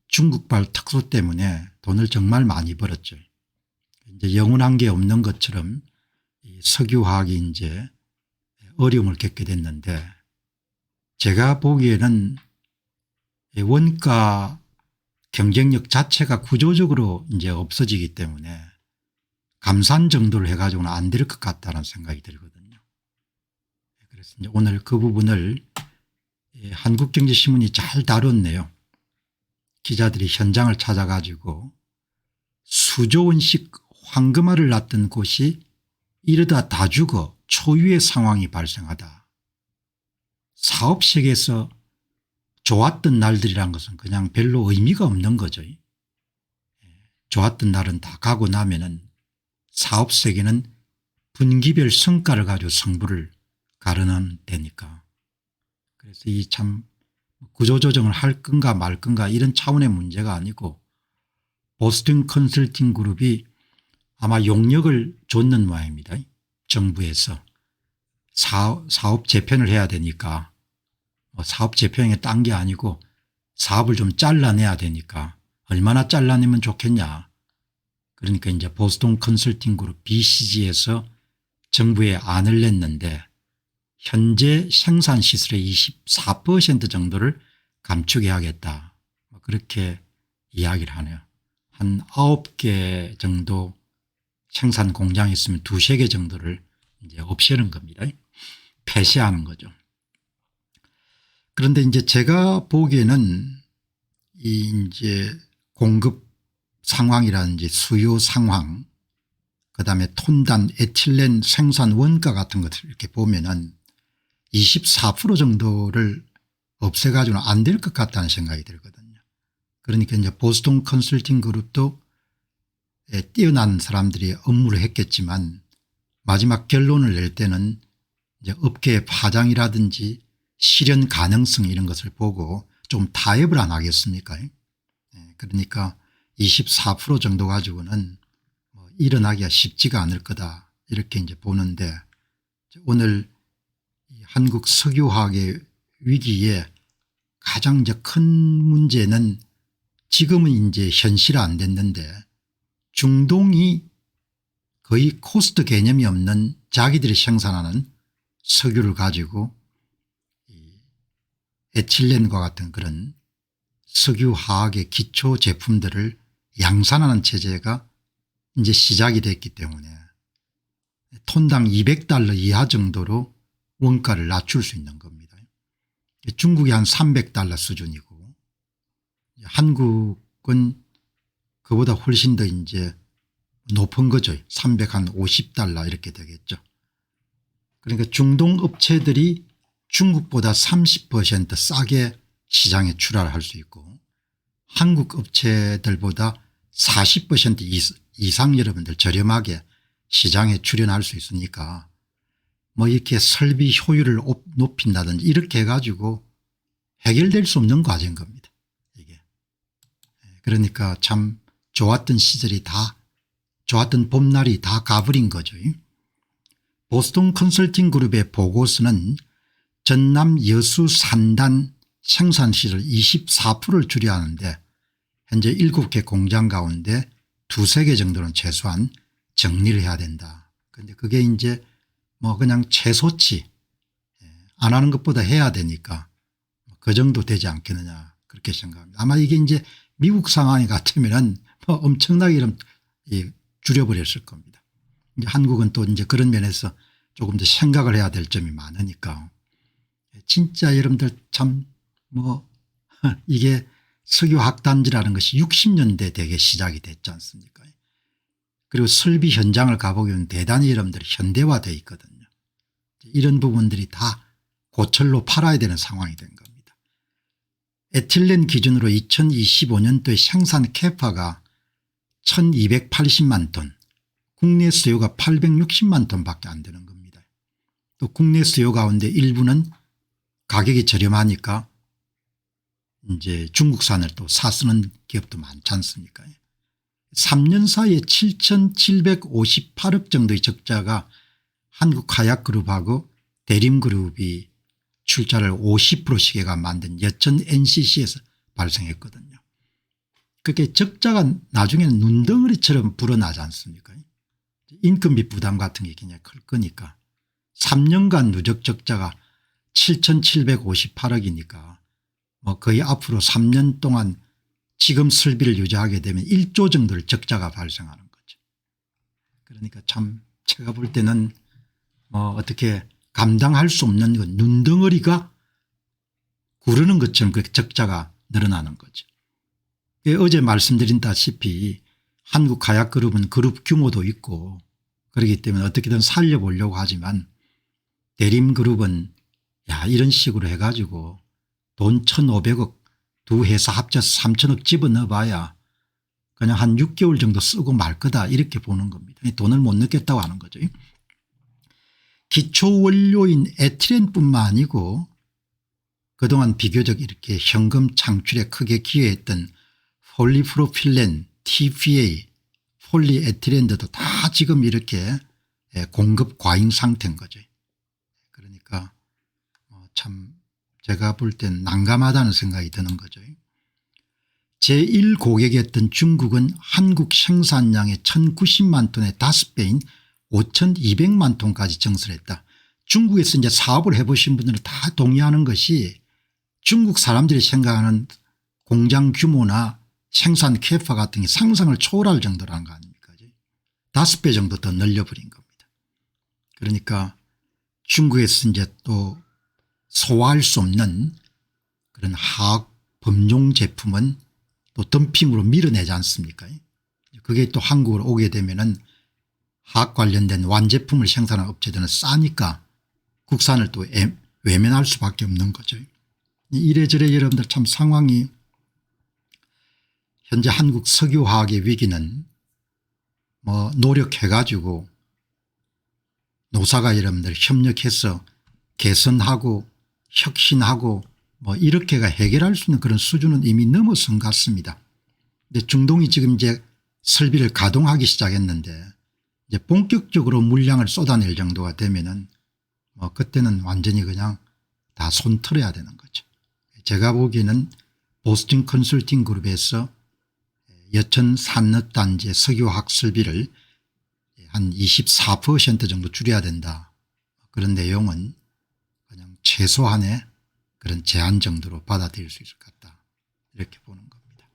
중국발 특수 때문에 돈을 정말 많이 벌었죠. 이제 영원한 게 없는 것처럼 이 석유화학이 이제 어려움을 겪게 됐는데, 제가 보기에는 원가 경쟁력 자체가 구조적으로 이제 없어지기 때문에 감산 정도를 해가지고는 안 될 것 같다는 생각이 들거든요. 그래서 이제 오늘 그 부분을 한국경제신문이 잘 다뤘네요. 기자들이 현장을 찾아가지고 수조 원씩 황금알을 낳던 곳이 이러다 다 죽어 초유의 상황이 발생하다. 사업 세계에서 좋았던 날들이란 것은 그냥 별로 의미가 없는 거죠. 좋았던 날은 다 가고 나면은 사업 세계는 분기별 성과를 가지고 승부를 가르는 데니까. 그래서 이 참 구조조정을 할 건가 말 건가 이런 차원의 문제가 아니고, 보스턴 컨설팅 그룹이 아마 용역을 줬는 모양입니다. 정부에서 사업 재편을 해야 되니까, 사업 재편에 딴 게 아니고 사업을 좀 잘라내야 되니까 얼마나 잘라내면 좋겠냐. 그러니까 이제 보스턴 컨설팅 그룹 BCG에서 정부에 안을 냈는데, 현재 생산 시설의 24% 정도를 감축해야겠다, 그렇게 이야기를 하네요. 한 9개 정도 생산 공장이 있으면 2~3개 정도를 이제 없애는 겁니다. 폐쇄하는 거죠. 그런데 이제 제가 보기에는 이 이제 공급 상황이라든지 수요 상황, 그다음에 톤단 에틸렌 생산 원가 같은 것을 이렇게 보면은 24% 정도를 없애가지고는 안 될 것 같다는 생각이 들거든요. 그러니까 이제 보스턴 컨설팅 그룹도 뛰어난 사람들이 업무를 했겠지만 마지막 결론을 낼 때는 이제 업계의 파장이라든지 실현 가능성 이런 것을 보고 좀 타협을 안 하겠습니까? 그러니까 24% 정도 가지고는 일어나기가 쉽지가 않을 거다, 이렇게 이제 보는데, 오늘 한국 석유화학의 위기에 가장 이제 큰 문제는 지금은 이제 현실화 안 됐는데, 중동이 거의 코스트 개념이 없는 자기들이 생산하는 석유를 가지고 에틸렌과 같은 그런 석유화학의 기초 제품들을 양산하는 체제가 이제 시작이 됐기 때문에 톤당 $200 이하 정도로 원가를 낮출 수 있는 겁니다. 중국이 한 $300 수준이고 한국은 그보다 훨씬 더 이제 높은 거죠. $350 이렇게 되겠죠. 그러니까 중동 업체들이 중국보다 30% 싸게 시장에 출하할 수 있고, 한국 업체들보다 40% 이상 여러분들 저렴하게 시장에 출연할 수 있으니까 이렇게 설비 효율을 높인다든지 이렇게 해가지고 해결될 수 없는 과제인 겁니다, 이게. 그러니까 참 좋았던 시절이 다, 좋았던 봄날이 다 가버린 거죠. 보스턴 컨설팅 그룹의 보고서는 전남 여수 산단 생산시설 24%를 줄여야 하는데 현재 7개 공장 가운데 2~3개 정도는 최소한 정리를 해야 된다. 그런데 그게 이제 그냥 최소치, 안 하는 것보다 해야 되니까 그 정도 되지 않겠느냐, 그렇게 생각합니다. 아마 이게 이제 미국 상황이 같으면은 엄청나게 줄여버렸을 겁니다. 이제 한국은 또 이제 그런 면에서 조금 더 생각을 해야 될 점이 많으니까. 진짜 여러분들 참 이게 석유화학단지라는 것이 60년대 되게 시작이 됐지 않습니까? 그리고 설비 현장을 가보면 대단히 여러분들 현대화되어 있거든요. 이런 부분들이 다 고철로 팔아야 되는 상황이 된 겁니다. 에틸렌 기준으로 2025년도에 생산 캐파가 1280만 톤, 국내 수요가 860만 톤밖에 안 되는 겁니다. 또 국내 수요 가운데 일부는 가격이 저렴하니까 이제 중국산을 또 사 쓰는 기업도 많지 않습니까? 3년 사이에 7,758억 정도의 적자가 한국화약그룹하고 대림그룹이 출자를 50%씩 해가 만든 여천 NCC에서 발생했거든요. 그렇게 적자가 나중에는 눈덩어리처럼 불어나지 않습니까? 인건비 부담 같은 게 굉장히 클 거니까 3년간 누적 적자가 7,758억이니까 뭐 거의 앞으로 3년 동안 지금 설비를 유지하게 되면 1조 정도를 적자가 발생하는 거죠. 그러니까 참 제가 볼 때는 뭐 어떻게 감당할 수 없는 건 눈덩어리가 구르는 것처럼 그렇게 적자가 늘어나는 거죠. 어제 말씀드린다시피 한국카약그룹은 그룹 규모도 있고 그렇기 때문에 어떻게든 살려보려고 하지만 대림그룹은 야 이런 식으로 해가지고 돈 1,500억 두 회사 합쳐서 3,000억 집어넣어 봐야 그냥 한 6개월 정도 쓰고 말 거다 이렇게 보는 겁니다. 돈을 못 넣겠다고 하는 거죠. 기초원료인 에틸렌뿐만 아니고 그동안 비교적 이렇게 현금 창출에 크게 기여했던 폴리프로필렌, TPA, 폴리에틸렌도 다 지금 이렇게 공급 과잉 상태인 거죠. 그러니까 참 제가 볼 땐 난감하다는 생각이 드는 거죠. 제1고객이었던 중국은 한국 생산량의 1,090만 톤의 5배인 5,200만 톤까지 증설했다. 중국에서 이제 사업을 해보신 분들은 다 동의하는 것이 중국 사람들이 생각하는 공장 규모나 생산 캐파 같은 게 상상을 초월할 정도라는 거 아닙니까? 5배 정도 더 늘려버린 겁니다. 그러니까 중국에서 이제 또 소화할 수 없는 그런 화학 범용 제품은 또 덤핑으로 밀어내지 않습니까? 그게 또 한국으로 오게 되면은 화학 관련된 완제품을 생산하는 업체들은 싸니까 국산을 또 외면할 수밖에 없는 거죠. 이래저래 여러분들 참 상황이 현재 한국 석유화학의 위기는 뭐 노력해 가지고 노사가 여러분들 협력해서 개선하고 혁신하고 뭐 이렇게가 해결할 수 있는 그런 수준은 이미 넘어선 것 같습니다. 근데 중동이 지금 이제 설비를 가동하기 시작했는데 이제 본격적으로 물량을 쏟아낼 정도가 되면은 뭐 그때는 완전히 그냥 다 손 털어야 되는 거죠. 제가 보기에는 보스턴 컨설팅 그룹에서 여천 산업단지 석유화학 설비를 한 24% 정도 줄여야 된다. 그런 내용은 그냥 최소한의 그런 제한 정도로 받아들일 수 있을 것 같다. 이렇게 보는 겁니다.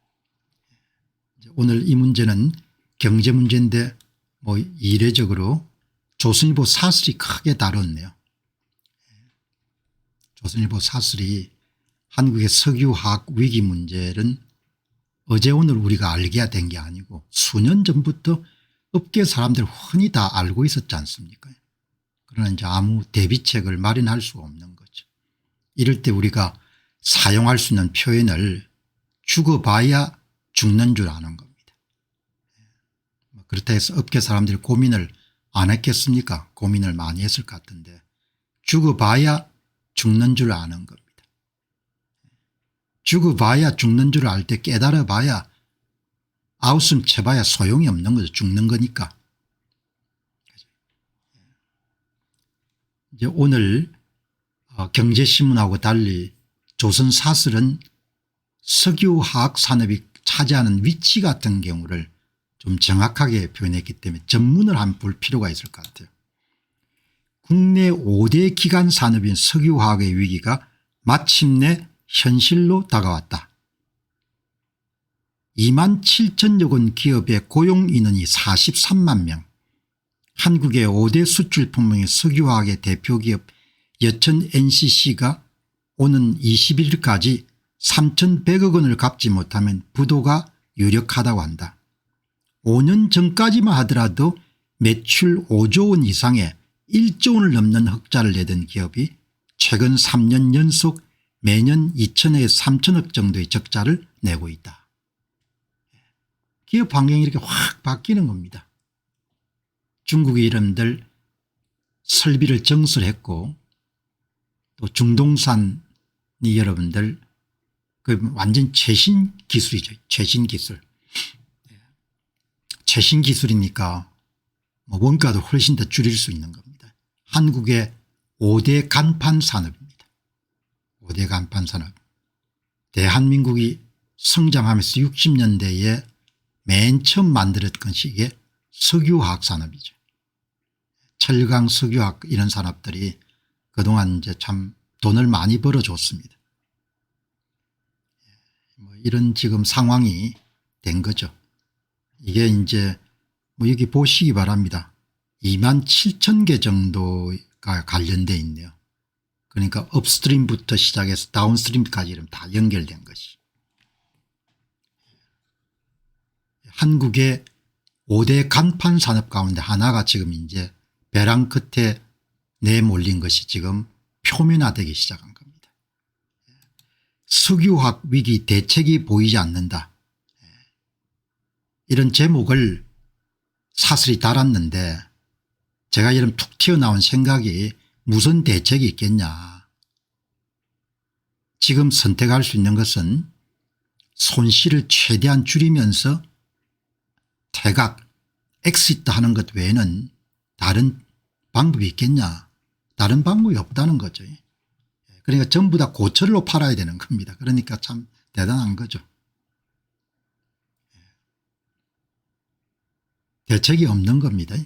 오늘 이 문제는 경제 문제인데 뭐 이례적으로 조선일보 사설이 크게 다뤘네요. 조선일보 사설이 한국의 석유화학 위기 문제는 어제 오늘 우리가 알게 된 게 아니고 수년 전부터 업계 사람들 흔히 다 알고 있었지 않습니까? 그러나 이제 아무 대비책을 마련할 수가 없는 거죠. 이럴 때 우리가 사용할 수 있는 표현을 죽어봐야 죽는 줄 아는 겁니다. 그렇다 해서 업계 사람들이 고민을 안 했겠습니까? 고민을 많이 했을 것 같은데 죽어봐야 죽는 줄 아는 겁니다. 죽어봐야 죽는 줄 알 때 깨달아봐야 아웃숨 쳐봐야 소용이 없는 거죠. 죽는 거니까. 이제 오늘 경제신문하고 달리 조선사설은 석유화학 산업이 차지하는 위치 같은 경우를 좀 정확하게 표현했기 때문에 전문을 한번 볼 필요가 있을 것 같아요. 국내 5대 기간 산업인 석유화학의 위기가 마침내 현실로 다가왔다. 2만 7천여 건 기업의 고용인원이 43만 명, 한국의 5대 수출품목인 석유화학의 대표기업 여천 NCC가 오는 21일까지 3,100억 원을 갚지 못하면 부도가 유력하다고 한다. 5년 전까지만 하더라도 매출 5조 원 이상의 1조 원을 넘는 흑자를 내던 기업이 최근 3년 연속 매년 2천에서 3천억 정도의 적자를 내고 있다. 기업 환경이 이렇게 확 바뀌는 겁니다. 중국의 이름들 설비를 증설했고 또 중동산이 여러분들 그 완전 최신 기술이죠. 최신 기술. 최신 기술이니까 뭐 원가도 훨씬 더 줄일 수 있는 겁니다. 한국의 5대 간판 산업입니다. 5대 간판 산업. 대한민국이 성장하면서 60년대에 맨 처음 만들었던 것이 이게 석유화학 산업이죠. 철강 석유화학 이런 산업들이 그동안 이제 참 돈을 많이 벌어줬습니다. 뭐 이런 지금 상황이 된 거죠. 이게 이제 뭐 여기 보시기 바랍니다. 27,000개 정도가 관련돼 있네요. 그러니까 업스트림부터 시작해서 다운스트림까지 이러면 다 연결된 것이. 한국의 5대 간판 산업 가운데 하나가 지금 이제 벼랑 끝에 내몰린 것이 지금 표면화되기 시작한 겁니다. 석유화학 위기 대책이 보이지 않는다. 이런 제목을 사슬이 달았는데 제가 이런 툭 튀어나온 생각이 무슨 대책이 있겠냐. 지금 선택할 수 있는 것은 손실을 최대한 줄이면서 퇴각, 엑시트 하는 것 외에는 다른 방법이 있겠냐. 다른 방법이 없다는 거죠. 그러니까 전부 다 고철로 팔아야 되는 겁니다. 그러니까 참 대단한 거죠. 대책이 없는 겁니다.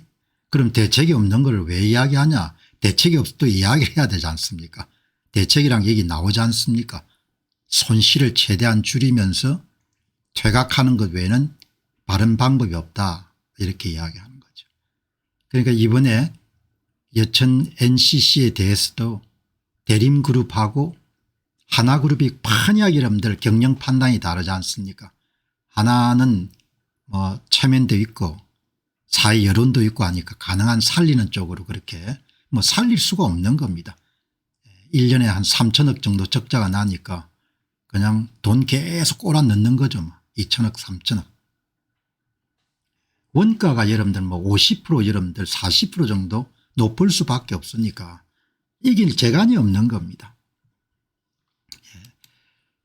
그럼 대책이 없는 걸 왜 이야기하냐. 대책이 없어도 이야기를 해야 되지 않습니까. 대책이란 얘기 나오지 않습니까. 손실을 최대한 줄이면서 퇴각하는 것 외에는 다른 방법이 없다 이렇게 이야기하는 거죠. 그러니까 이번에 여천 NCC에 대해서도 대림그룹하고 하나그룹이 판이하게 여러분들 경영 판단이 다르지 않습니까. 하나는 뭐 체면도 있고 사회 여론도 있고 하니까 가능한 살리는 쪽으로 그렇게 뭐 살릴 수가 없는 겁니다. 1년에 한 3천억 정도 적자가 나니까 그냥 돈 계속 꼬라 넣는 거죠. 2천억 3천억. 원가가 여러분들 뭐 50% 여러분들 40% 정도 높을 수밖에 없으니까 이길 재간이 없는 겁니다.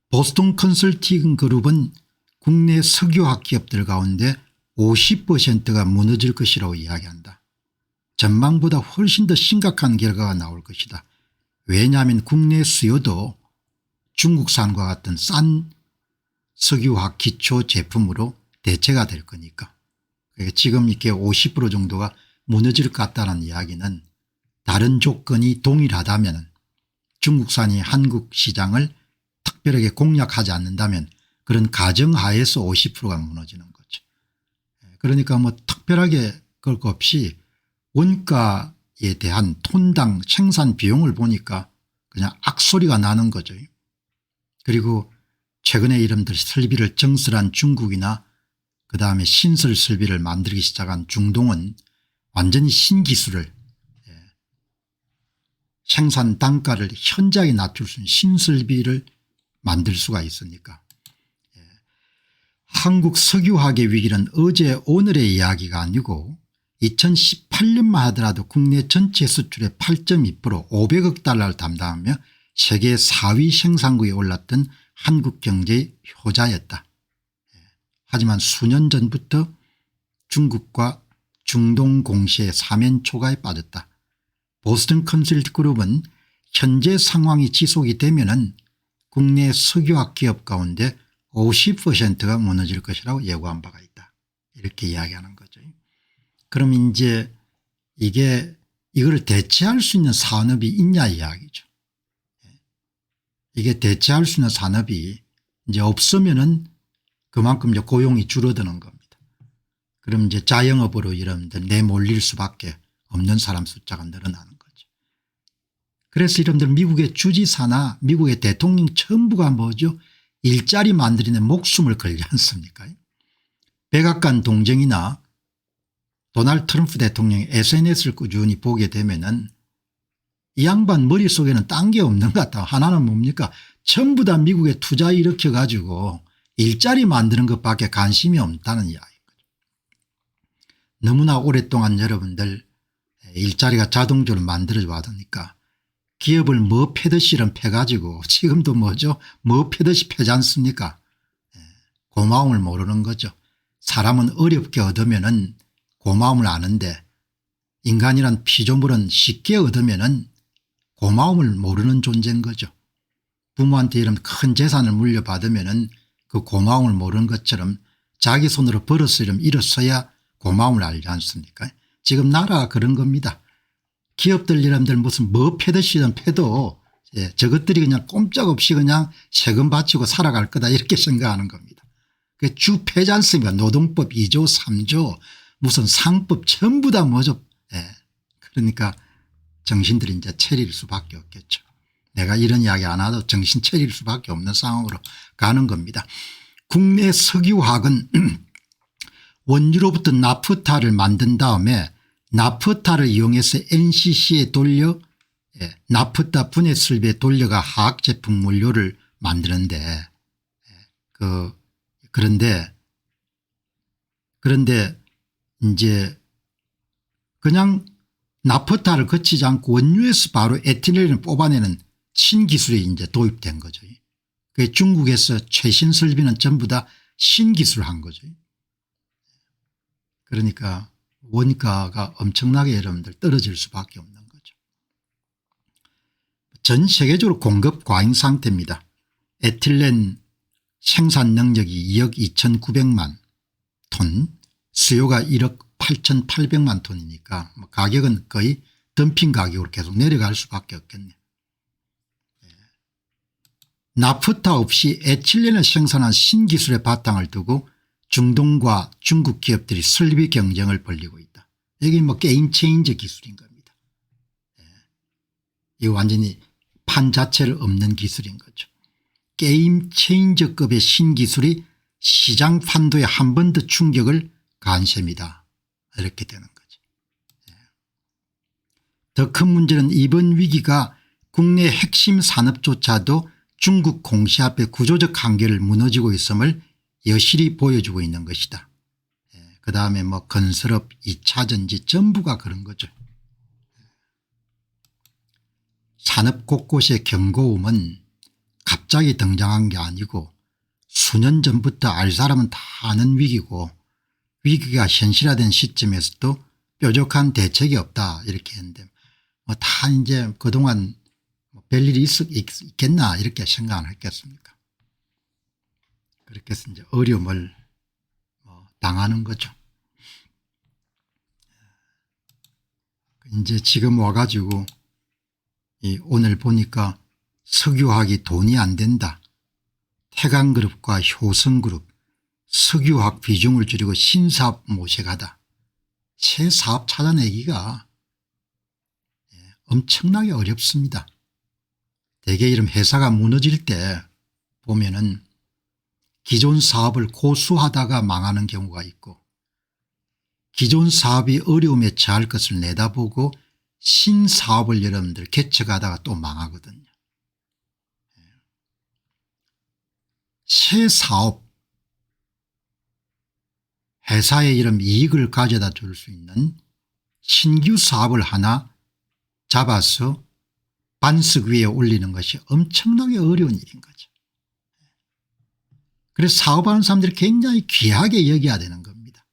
보스턴 컨설팅 그룹은 국내 석유화학 기업들 가운데 50%가 무너질 것이라고 이야기한다. 전망보다 훨씬 더 심각한 결과가 나올 것이다. 왜냐하면 국내 수요도 중국산과 같은 싼 석유화학 기초 제품으로 대체가 될 거니까. 지금 이렇게 50% 정도가 무너질 것 같다는 이야기는 다른 조건이 동일하다면 중국산이 한국 시장을 특별하게 공략하지 않는다면 그런 가정하에서 50%가 무너지는 거죠. 그러니까 뭐 특별하게 그럴 것 없이 원가에 대한 톤당 생산 비용을 보니까 그냥 악소리가 나는 거죠. 그리고 최근에 이름들 설비를 정설한 중국이나 그다음에 신설 설비를 만들기 시작한 중동은 완전히 신기술을 생산 단가를 현저하게 낮출 수 있는 신설비를 만들 수가 있으니까. 한국 석유화학의 위기는 어제 오늘의 이야기가 아니고 2018년만 하더라도 국내 전체 수출의 8.2% 500억 달러를 담당하며 세계 4위 생산국에 올랐던 한국 경제의 효자였다. 하지만 수년 전부터 중국과 중동 공시의 사면초가에 빠졌다. 보스턴 컨설팅 그룹은 현재 상황이 지속이 되면은 국내 석유화학 기업 가운데 50%가 무너질 것이라고 예고한 바가 있다. 이렇게 이야기하는 거죠. 그럼 이제 이걸 대체할 수 있는 산업이 있냐 이야기죠. 이게 대체할 수 있는 산업이 이제 없으면은 그만큼 이제 고용이 줄어드는 겁니다. 그럼 이제 자영업으로 여러분들 내몰릴 수밖에 없는 사람 숫자가 늘어나는 거죠. 그래서 여러분들 미국의 주지사나 미국의 대통령 전부가 뭐죠? 일자리 만들이는 목숨을 걸지 않습니까? 백악관 동정이나 도널드 트럼프 대통령의 SNS를 꾸준히 보게 되면은 이 양반 머릿속에는 딴 게 없는 것 같다. 하나는 뭡니까? 전부 다 미국에 투자 일으켜 가지고 일자리 만드는 것밖에 관심이 없다는 이야기거든요. 너무나 오랫동안 여러분들 일자리가 자동적으로 만들어져 왔으니까 기업을 뭐 패듯이 이런 패가지고 지금도 뭐죠? 뭐 패듯이 패지 않습니까? 고마움을 모르는 거죠. 사람은 어렵게 얻으면은 고마움을 아는데 인간이란 피조물은 쉽게 얻으면은 고마움을 모르는 존재인 거죠. 부모한테 이런 큰 재산을 물려받으면은 그 고마움을 모르는 것처럼 자기 손으로 벌어서 일어서야 고마움을 알지 않습니까? 지금 나라가 그런 겁니다. 기업들 여러분들 무슨 뭐 패듯이든 패도 저것들이 그냥 꼼짝없이 그냥 세금 바치고 살아갈 거다 이렇게 생각하는 겁니다. 주 패지 않습니까? 노동법 2조 3조 무슨 상법 전부 다 뭐죠. 그러니까 정신들이 이제 차릴 수밖에 없겠죠. 내가 이런 이야기 안 하도 정신 차릴 수밖에 없는 상황으로 가는 겁니다. 국내 석유화학은 원유로부터 나프타를 만든 다음에 나프타를 이용해서 NCC에 돌려 나프타 분해 설비에 돌려가 화학제품 원료를 만드는데 그런데 이제 그냥 나프타를 거치지 않고 원유에서 바로 에틸렌을 뽑아내는 신기술이 이제 도입된 거죠. 그 중국에서 최신 설비는 전부 다 신기술을 한 거죠. 그러니까 원가가 엄청나게 여러분들 떨어질 수밖에 없는 거죠. 전 세계적으로 공급 과잉 상태입니다. 에틸렌 생산 능력이 2억 2,900만 톤, 수요가 1억 8,800만 톤이니까 가격은 거의 덤핑 가격으로 계속 내려갈 수밖에 없겠네요. 나프타 없이 에틸렌을 생산한 신기술의 바탕을 두고 중동과 중국 기업들이 설비 경쟁을 벌이고 있다. 이게 뭐 게임 체인저 기술인 겁니다. 이거 완전히 판 자체를 없는 기술인 거죠. 게임 체인저급의 신기술이 시장 판도에 한 번 더 충격을 가한 셈이다. 이렇게 되는 거죠. 더 큰 문제는 이번 위기가 국내 핵심 산업조차도 중국 공시 앞에 구조적 한계를 무너지고 있음을 여실히 보여주고 있는 것이다. 그다음에 뭐 건설업 2차전지 전부가 그런 거죠. 산업 곳곳의 경고음은 갑자기 등장한 게 아니고 수년 전부터 알 사람은 다 아는 위기고 위기가 현실화된 시점에서도 뾰족한 대책이 없다 이렇게 했는데 뭐 다 이제 그동안 별일이 있겠나 이렇게 생각을 했겠습니까. 그렇게 해서 이제 어려움을 당하는 거죠. 이제 지금 와가지고 오늘 보니까 석유화학이 돈이 안 된다. 태강그룹과 효성그룹 석유화학 비중을 줄이고 신사업 모색하다. 새 사업 찾아내기가 엄청나게 어렵습니다. 대개 이런 회사가 무너질 때 보면은 기존 사업을 고수하다가 망하는 경우가 있고 기존 사업이 어려움에 처할 것을 내다보고 신사업을 여러분들 개척하다가 또 망하거든요. 새 사업 회사에 이런 이익을 가져다 줄 수 있는 신규 사업을 하나 잡아서 반석 위에 올리는 것이 엄청나게 어려운 일인 거죠. 그래서 사업하는 사람들이 굉장히 귀하게 여겨야 되는 겁니다.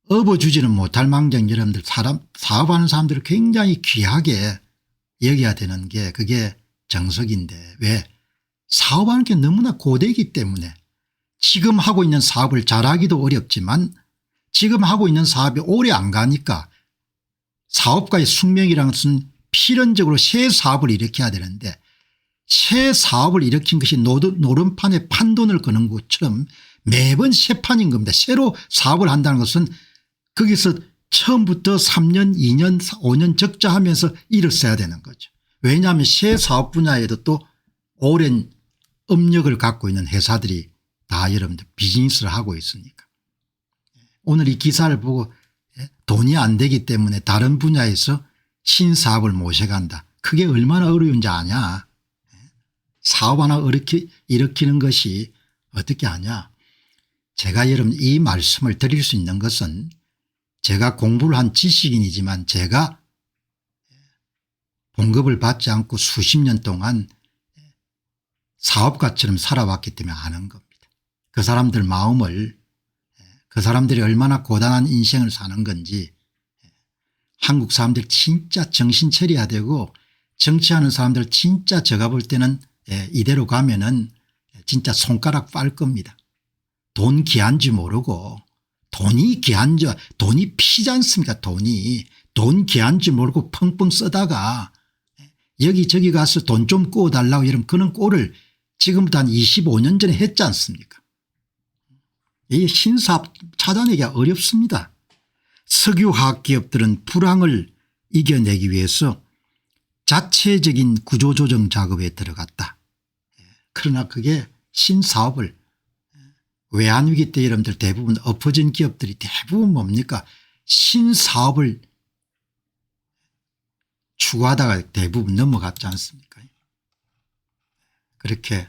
업어주지는 못할 망정 여러분들 사업하는 사람들을 굉장히 귀하게 여겨야 되는 게 그게 정석인데 왜 사업하는 게 너무나 고되기 때문에 지금 하고 있는 사업을 잘하기도 어렵지만 지금 하고 있는 사업이 오래 안 가니까 사업가의 숙명이라는 것은 필연적으로 새 사업을 일으켜야 되는데 새 사업을 일으킨 것이 노름판에 판돈을 거는 것처럼 매번 새 판인 겁니다. 새로 사업을 한다는 것은 거기서 처음부터 3년 2년 5년 적자하면서 일었어야 되는 거죠. 왜냐하면 새 사업 분야에도 또 오랜 업력을 갖고 있는 회사들이 다 여러분들 비즈니스를 하고 있으니까. 오늘 이 기사를 보고 돈이 안 되기 때문에 다른 분야에서 신사업을 모셔간다. 그게 얼마나 어려운지 아냐. 사업 하나 일으키는 것이 어떻게 하냐. 제가 여러분 이 말씀을 드릴 수 있는 것은 제가 공부를 한 지식인이지만 제가 봉급을 받지 않고 수십 년 동안 사업가처럼 살아왔기 때문에 아는 겁니다. 그 사람들 마음을 그 사람들이 얼마나 고단한 인생을 사는 건지 한국 사람들 진짜 정신 차려야 되고 정치하는 사람들 진짜 제가 볼 때는 이대로 가면은 진짜 손가락 빨 겁니다. 돈 귀한지 모르고 돈이 귀한지 돈이 피지 않습니까. 돈 귀한지 모르고 펑펑 쓰다가 여기저기 가서 돈 좀 꿔달라고 이러면 그런 꼴을 지금부터 한 25년 전에 했지 않습니까. 이 신사업 찾아내기가 어렵습니다. 석유화학기업들은 불황을 이겨내기 위해서 자체적인 구조조정 작업에 들어갔다. 그러나 그게 신사업을 외환위기 때 여러분들 대부분 엎어진 기업들이 대부분 뭡니까 신사업을 추구하다가 대부분 넘어갔지 않습니까. 그렇게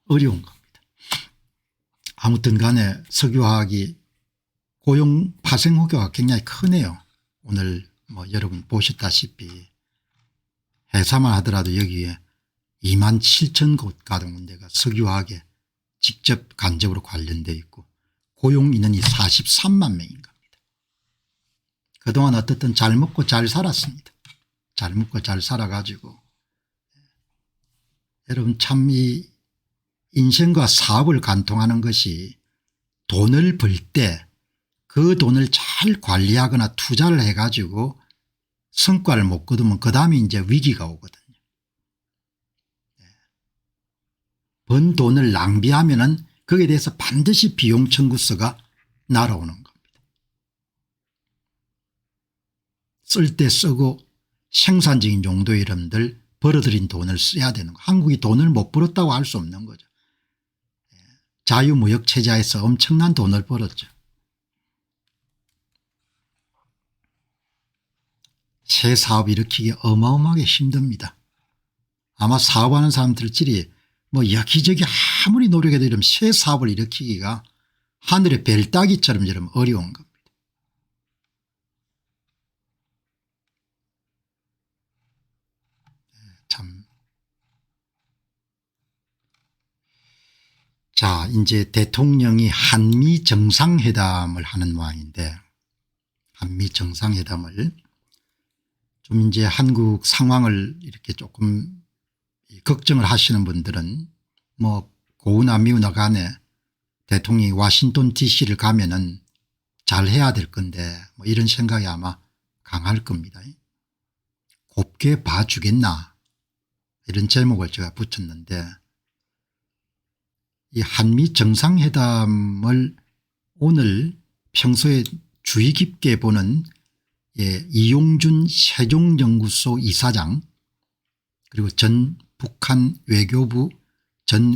어려운 겁니다. 아무튼 간에 석유화학이 고용 파생 효과가 굉장히 크네요. 오늘 뭐 여러분 보셨다시피 회사만 하더라도 여기에 27,000곳 가동 데가 석유화학에 직접 간접으로 관련되어 있고 고용 인원이 43만 명인 겁니다. 그동안 어떻든 잘 먹고 잘 살았습니다. 잘 먹고 잘 살아가지고 여러분 참 이 인생과 사업을 관통하는 것이 돈을 벌 때 그 돈을 잘 관리하거나 투자를 해가지고 성과를 못 거두면 그 다음에 이제 위기가 오거든요. 번 돈을 낭비하면은 거기에 대해서 반드시 비용 청구서가 날아오는 겁니다. 쓸 때 쓰고 생산적인 용도의 여러분들 벌어들인 돈을 써야 되는 거. 한국이 돈을 못 벌었다고 할 수 없는 거죠. 자유무역 체제에서 엄청난 돈을 벌었죠. 새 사업 일으키기 어마어마하게 힘듭니다. 아마 사업하는 사람들끼리 뭐 여기저기 아무리 노력해도 이런 새 사업을 일으키기가 하늘의 별 따기처럼 이런 어려운 겁니다. 참. 자, 이제 대통령이 한미 정상회담을 하는 모양인데 한미 정상회담을 좀 이제 한국 상황을 이렇게 조금 걱정을 하시는 분들은 뭐 고우나 미우나 간에 대통령이 워싱턴 DC를 가면은 잘 해야 될 건데 뭐 이런 생각이 아마 강할 겁니다. 곱게 봐주겠나 이런 제목을 제가 붙였는데 이 한미 정상회담을 오늘 평소에 주의 깊게 보는 이용준 세종연구소 이사장 그리고 전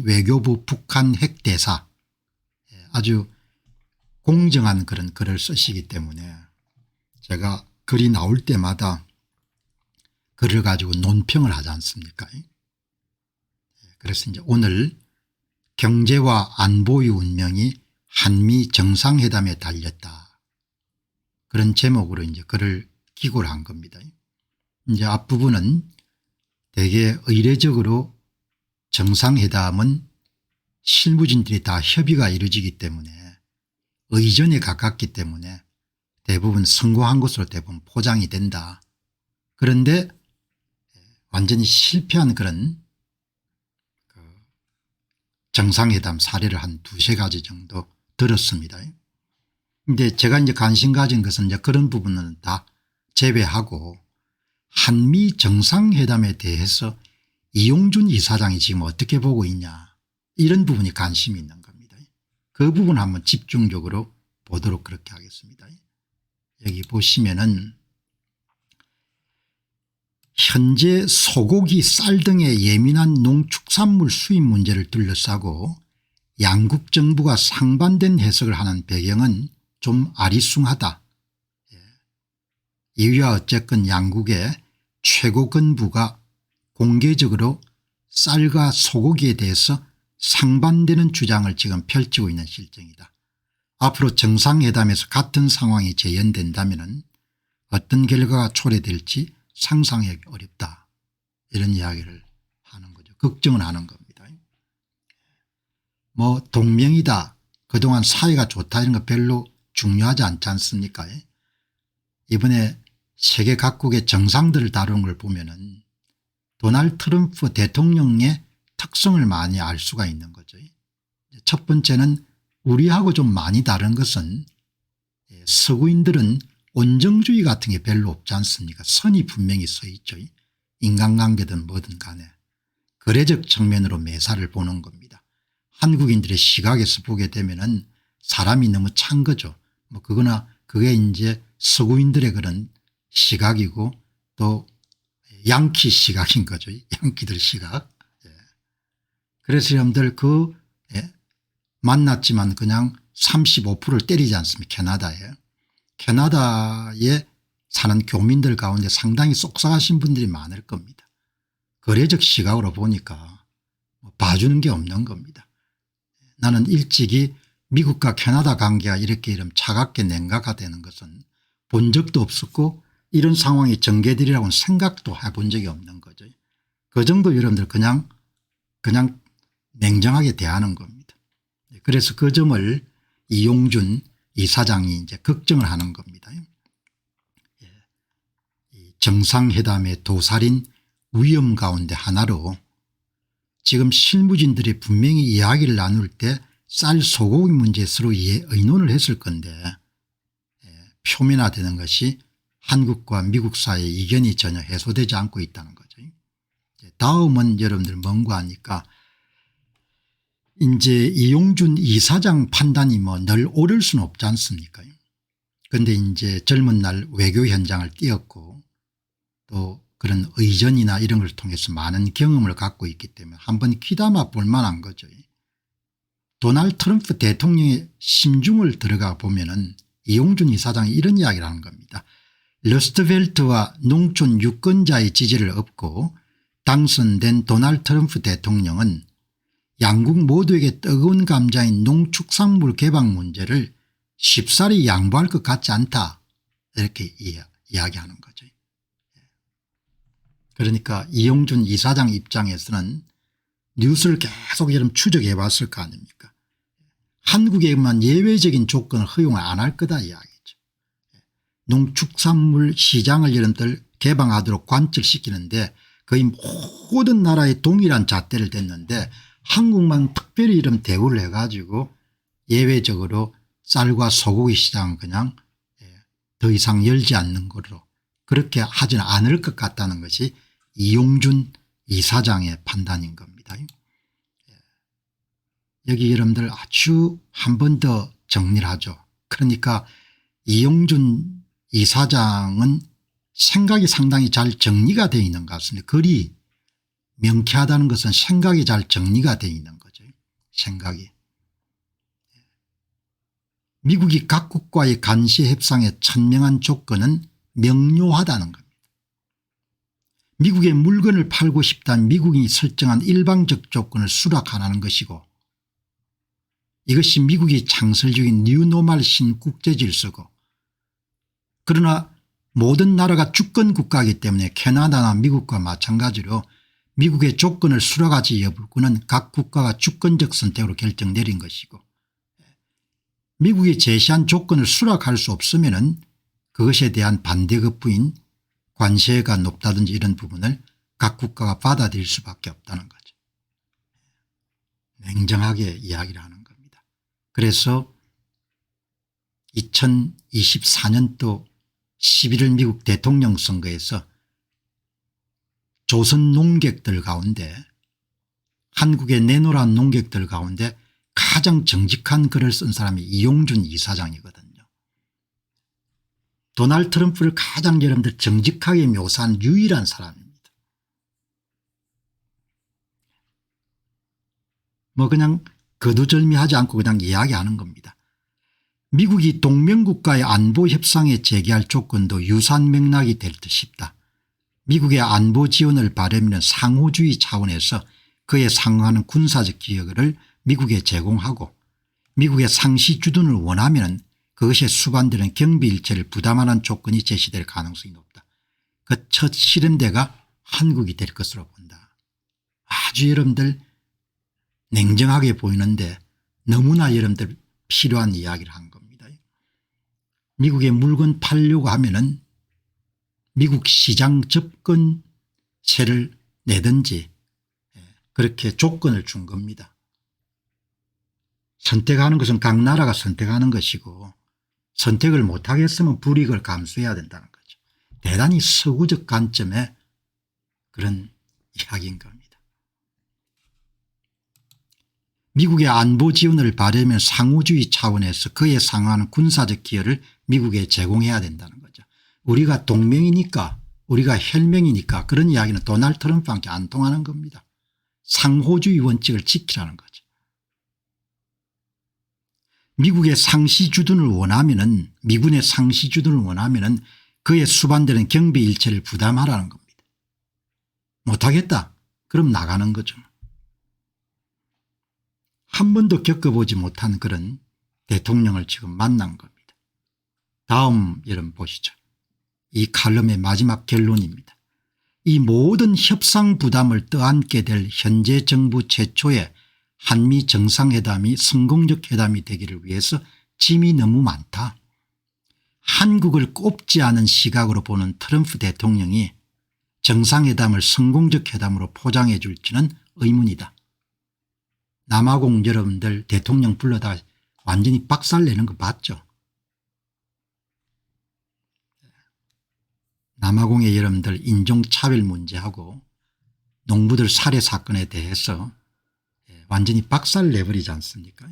외교부 북한 핵대사 아주 공정한 그런 글을 쓰시기 때문에 제가 글이 나올 때마다 글을 가지고 논평을 하지 않습니까. 그래서 이제 오늘 경제와 안보의 운명이 한미 정상회담에 달렸다. 그런 제목으로 이제 글을 기고를 한 겁니다. 이제 앞부분은 대개 의례적으로 정상회담은 실무진들이 다 협의가 이루어지기 때문에 의전에 가깝기 때문에 대부분 성공한 것으로 대부분 포장이 된다. 그런데 완전히 실패한 그런 정상회담 사례를 한 두세 가지 정도 들었습니다. 근데 제가 이제 관심 가진 것은 이제 그런 부분은 다 제외하고 한미 정상회담에 대해서 이용준 이사장이 지금 어떻게 보고 있냐 이런 부분이 관심이 있는 겁니다. 그 부분 한번 집중적으로 보도록 그렇게 하겠습니다. 여기 보시면은 현재 소고기 쌀 등의 예민한 농축산물 수입 문제를 둘러싸고 양국 정부가 상반된 해석을 하는 배경은 좀 아리숭하다. 이유야 어쨌건 양국의 최고 건부가 공개적으로 쌀과 소고기에 대해서 상반되는 주장을 지금 펼치고 있는 실정이다. 앞으로 정상회담에서 같은 상황이 재현된다면 어떤 결과가 초래될지 상상하기 어렵다. 이런 이야기를 하는 거죠. 걱정을 하는 겁니다. 뭐 동맹이다. 그동안 사이가 좋다 이런 거 별로 중요하지 않지 않습니까? 이번에 세계 각국의 정상들을 다루는 걸 보면은 도널드 트럼프 대통령의 특성을 많이 알 수가 있는 거죠. 첫 번째는 우리하고 좀 많이 다른 것은 서구인들은 온정주의 같은 게 별로 없지 않습니까? 선이 분명히 서 있죠. 인간관계든 뭐든 간에. 거래적 측면으로 매사를 보는 겁니다. 한국인들의 시각에서 보게 되면은 사람이 너무 찬 거죠. 뭐 그거나 그게 이제 서구인들의 그런 시각이고 또 양키 시각인 거죠. 양키들 시각. 그래서 여러분들 만났지만 그냥 35%를 때리지 않습니까? 캐나다에 사는 교민들 가운데 상당히 쏙싹하신 분들이 많을 겁니다. 거래적 시각으로 보니까 봐주는 게 없는 겁니다. 나는 일찍이 미국과 캐나다 관계가 이렇게 차갑게 냉각화 되는 것은 본 적도 없었고 이런 상황이 전개되리라고는 생각도 해본 적이 없는 거죠. 그 정도 여러분들 그냥 냉정하게 대하는 겁니다. 그래서 그 점을 이용준 이사장이 이제 걱정을 하는 겁니다. 정상회담의 도살인 위험 가운데 하나로 지금 실무진들이 분명히 이야기를 나눌 때 쌀 소고기 문제에 서로 의논을 했을 건데 표면화되는 것이 한국과 미국 사이의 이견이 전혀 해소되지 않고 있다는 거죠. 다음은 여러분들 뭔가 하니까 이제 이용준 이사장 판단이 뭐 늘 옳을 수는 없지 않습니까? 그런데 이제 젊은 날 외교 현장을 띄었고 또 그런 의전이나 이런 걸 통해서 많은 경험을 갖고 있기 때문에 한번 귀담아 볼 만한 거죠. 도널드 트럼프 대통령의 심중을 들어가 보면은 이용준 이사장이 이런 이야기를 하는 겁니다. 러스트벨트와 농촌 유권자의 지지를 얻고 당선된 도널드 트럼프 대통령은 양국 모두에게 뜨거운 감자인 농축산물 개방 문제를 쉽사리 양보할 것 같지 않다 이렇게 이야기하는 거죠. 그러니까 이용준 이사장 입장에서는 뉴스를 계속 이런 추적해 봤을 거 아닙니까? 한국에만 예외적인 조건을 허용을 안 할 거다 이야기죠. 농축산물 시장을 여러분들 개방하도록 관철시키는데 거의 모든 나라에 동일한 잣대를 댔는데 한국만 특별히 이런 대우를 해가지고 예외적으로 쌀과 소고기 시장은 그냥 더 이상 열지 않는 걸로 그렇게 하지는 않을 것 같다는 것이 이용준 이사장의 판단인 겁니다. 여기 여러분들 아주 한 번 더 정리를 하죠. 그러니까 이용준 이사장은 생각이 상당히 잘 정리가 되어 있는 것 같습니다. 글이 명쾌하다는 것은 생각이 잘 정리가 되어 있는 거죠. 생각이. 미국이 각국과의 간시 협상의 천명한 조건은 명료하다는 겁니다. 미국의 물건을 팔고 싶다는 미국이 설정한 일방적 조건을 수락하라는 것이고 이것이 미국이 창설적인 뉴노멀 신국제질서고 그러나 모든 나라가 주권 국가이기 때문에 캐나다나 미국과 마찬가지로 미국의 조건을 수락하지 여부는 각 국가가 주권적 선택으로 결정 내린 것이고 미국이 제시한 조건을 수락할 수 없으면 그것에 대한 반대급부인 관세가 높다든지 이런 부분을 각 국가가 받아들일 수밖에 없다는 거죠. 냉정하게 이야기를 하는 겁니다. 그래서 2024년도 11월 미국 대통령 선거에서 조선 농객들 가운데 한국의 내노란 농객들 가운데 가장 정직한 글을 쓴 사람이 이용준 이사장이거든요. 도널드 트럼프를 가장 여러분들 정직하게 묘사한 유일한 사람입니다. 뭐 그냥 거두절미하지 않고 그냥 이야기하는 겁니다. 미국이 동맹국가의 안보 협상에 제기할 조건도 유사한 맥락이 될 듯 싶다. 미국의 안보 지원을 바라면 상호주의 차원에서 그에 상응하는 군사적 기여를 미국에 제공하고 미국의 상시 주둔을 원하면 그것에 수반되는 경비 일체를 부담하는 조건이 제시될 가능성이 높다. 그 첫 실험대가 한국이 될 것으로 본다. 아주 여러분들 냉정하게 보이는데 너무나 여러분들 필요한 이야기를 한 겁니다. 미국에 물건 팔려고 하면은 미국 시장 접근세를 내든지 그렇게 조건을 준 겁니다. 선택하는 것은 각 나라가 선택하는 것이고 선택을 못하겠으면 불이익을 감수해야 된다는 거죠. 대단히 서구적 관점의 그런 이야기인 겁니다. 미국의 안보 지원을 바라면 상호주의 차원에서 그에 상응하는 군사적 기여를 미국에 제공해야 된다는 거죠. 우리가 동맹이니까 우리가 혈맹이니까 그런 이야기는 도널드 트럼프한테 안 통하는 겁니다. 상호주의 원칙을 지키라는 거죠. 미국의 상시주둔을 원하면은 미군의 상시주둔을 원하면은 그에 수반되는 경비 일체를 부담하라는 겁니다. 못하겠다. 그럼 나가는 거죠. 한 번도 겪어보지 못한 그런 대통령을 지금 만난 겁니다. 다음 여러분 보시죠. 이 칼럼의 마지막 결론입니다. 이 모든 협상 부담을 떠안게 될 현재 정부 최초의 한미 정상회담이 성공적 회담이 되기를 위해서 짐이 너무 많다. 한국을 꼽지 않은 시각으로 보는 트럼프 대통령이 정상회담을 성공적 회담으로 포장해 줄지는 의문이다. 남아공 여러분들 대통령 불러다 완전히 박살내는 거 봤죠. 남아공의 여러분들 인종차별 문제하고 농부들 살해 사건에 대해서 완전히 박살내버리지 않습니까?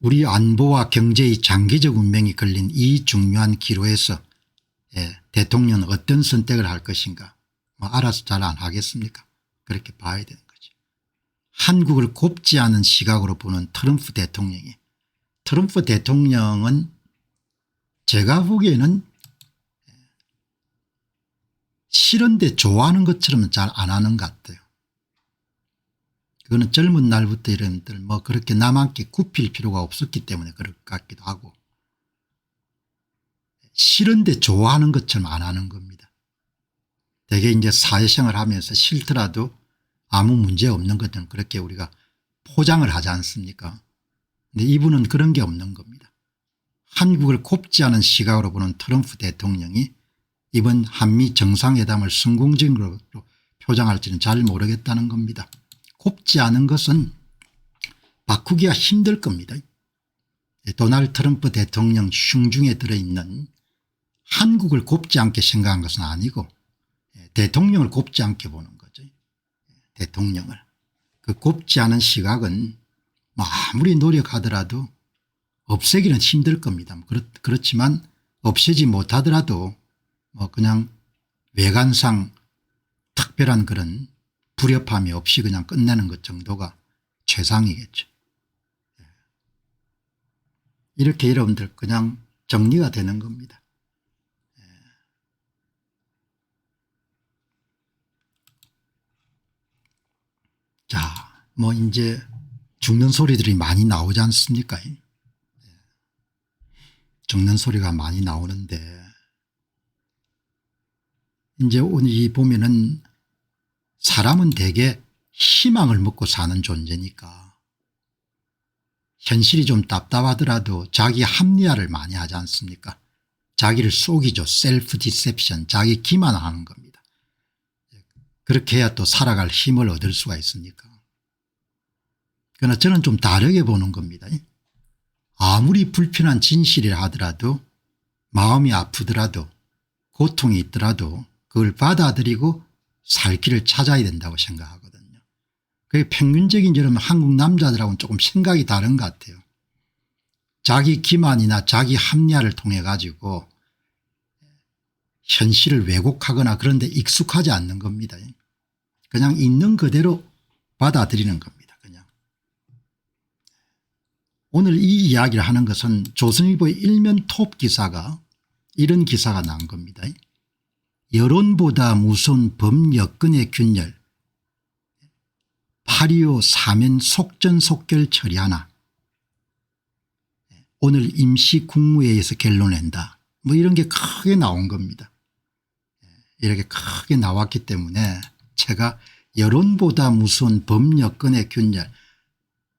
우리 안보와 경제의 장기적 운명이 걸린 이 중요한 기로에서 대통령은 어떤 선택을 할 것인가 뭐 알아서 잘 안 하겠습니까? 그렇게 봐야 되는 거죠. 한국을 곱지 않은 시각으로 보는 트럼프 대통령은 제가 보기에는 싫은데 좋아하는 것처럼 잘 안 하는 것 같아요. 그거는 젊은 날부터 이런들 뭐 그렇게 남한테 굽힐 필요가 없었기 때문에 그럴 것 같기도 하고 싫은데 좋아하는 것처럼 안 하는 겁니다. 대개 이제 사회생활 하면서 싫더라도 아무 문제 없는 것들은 그렇게 우리가 포장을 하지 않습니까? 근데 이분은 그런 게 없는 겁니다. 한국을 곱지 않은 시각으로 보는 트럼프 대통령이 이번 한미 정상회담을 성공적으로 표장할지는 잘 모르겠다는 겁니다. 곱지 않은 것은 바꾸기가 힘들 겁니다. 도널드 트럼프 대통령 흉중에 들어있는 한국을 곱지 않게 생각한 것은 아니고 대통령을 곱지 않게 보는 거죠. 대통령을. 그 곱지 않은 시각은 뭐 아무리 노력하더라도 없애기는 힘들 겁니다. 그렇지만 없애지 못하더라도 뭐 그냥 외관상 특별한 그런 불협함이 없이 그냥 끝내는 것 정도가 최상이겠죠. 이렇게 여러분들 그냥 정리가 되는 겁니다. 자, 뭐 이제 죽는 소리들이 많이 나오지 않습니까? 죽는 소리가 많이 나오는데 이제 오늘 이 보면은 사람은 대개 희망을 먹고 사는 존재니까 현실이 좀 답답하더라도 자기 합리화를 많이 하지 않습니까? 자기를 속이죠. 셀프 디셉션, 자기 기만하는 겁니다. 그렇게 해야 또 살아갈 힘을 얻을 수가 있으니까. 그러나 저는 좀 다르게 보는 겁니다. 아무리 불편한 진실이라 하더라도 마음이 아프더라도 고통이 있더라도 그걸 받아들이고 살 길을 찾아야 된다고 생각하거든요. 그게 평균적인 여러분 한국 남자들하고는 조금 생각이 다른 것 같아요. 자기 기만이나 자기 합리화를 통해 가지고 현실을 왜곡하거나 그런 데 익숙하지 않는 겁니다. 그냥 있는 그대로 받아들이는 겁니다. 그냥. 오늘 이 이야기를 하는 것은 조선일보의 일면 톱 기사가 이런 기사가 난 겁니다. 여론보다 무서운 범여건의 균열 8.25 사면 속전속결 처리하나 오늘 임시국무회의에서 결론 낸다. 뭐 이런 게 크게 나온 겁니다. 이렇게 크게 나왔기 때문에 제가 여론보다 무서운 범여건의 균열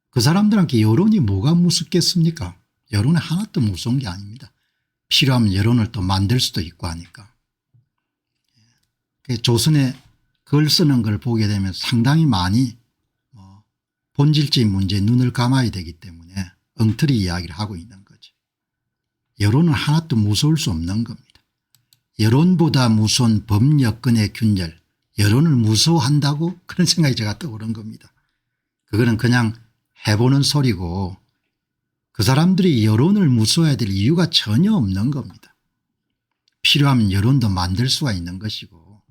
그 사람들한테 여론이 뭐가 무섭겠습니까? 여론이 하나도 무서운 게 아닙니다. 필요하면 여론을 또 만들 수도 있고 하니까. 조선에 글 쓰는 걸 보게 되면 상당히 많이 본질적인 문제에 눈을 감아야 되기 때문에 엉터리 이야기를 하고 있는 거죠. 여론은 하나도 무서울 수 없는 겁니다. 여론보다 무서운 법 여건의 균열, 여론을 무서워한다고 그런 생각이 제가 떠오른 겁니다. 그거는 그냥 해보는 소리고 그 사람들이 여론을 무서워해야 될 이유가 전혀 없는 겁니다. 필요하면 여론도 만들 수가 있는 것이고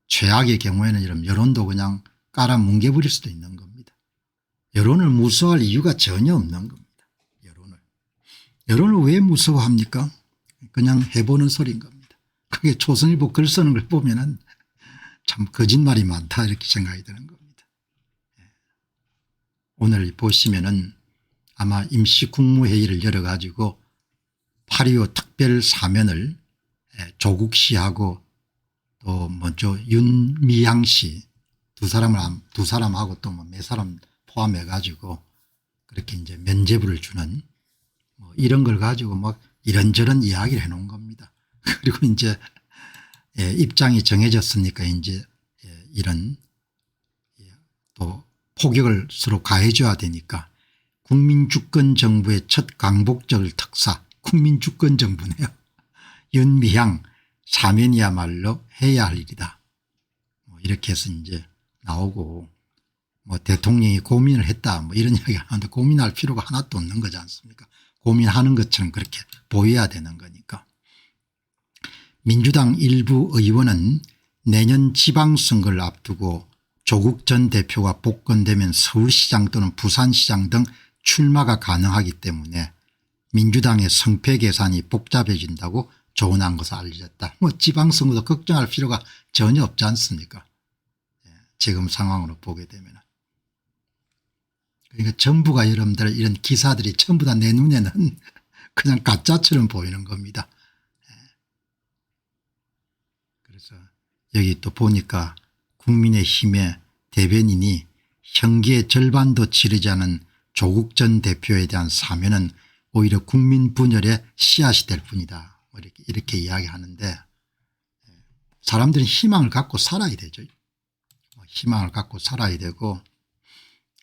최악의 경우에는 이런 여론도 그냥 깔아 뭉개버릴 수도 있는 겁니다. 여론을 무서워할 이유가 전혀 없는 겁니다. 여론을 왜 무서워합니까? 그냥 해보는 소리인 겁니다. 그게 조선일보 글 쓰는 걸 보면은 참 거짓말이 많다 이렇게 생각이 드는 겁니다. 오늘 보시면은 아마 임시국무회의를 열어가지고 8.25 특별사면을 조국 씨하고 또 윤미향 씨 두 사람하고 또 몇 사람 포함해 가지고 그렇게 이제 면죄부를 주는 이런 걸 가지고 이런저런 이야기를 해 놓은 겁니다. 그리고 이제 입장이 정해졌으니까 이제 이런 또 포격을 서로 가해줘야 되니까 국민주권정부의 첫 강복절 특사 국민주권정부네요. 윤미향 사면이야말로 해야 할 일이다. 이렇게 해서 이제 나오고 대통령이 고민을 했다 이런 이야기가 나오는데 고민할 필요가 하나도 없는 거지 않습니까? 고민하는 것처럼 그렇게 보여야 되는 거니까. 민주당 일부 의원은 내년 지방선거를 앞두고 조국 전 대표가 복권되면 서울시장 또는 부산시장 등 출마가 가능하기 때문에 민주당의 성패 계산이 복잡해진다고 조언한 것을 알려졌다. 지방선거도 걱정할 필요가 전혀 없지 않습니까? 지금 상황으로 보게 되면. 그러니까 전부가 여러분들 이런 기사들이 전부 다 내 눈에는 그냥 가짜처럼 보이는 겁니다. 그래서 여기 또 보니까 국민의힘의 대변인이 형기의 절반도 치르지 않은 조국 전 대표에 대한 사면은 오히려 국민 분열의 씨앗이 될 뿐이다. 이렇게 이야기하는데 사람들은 희망을 갖고 살아야 되죠. 희망을 갖고 살아야 되고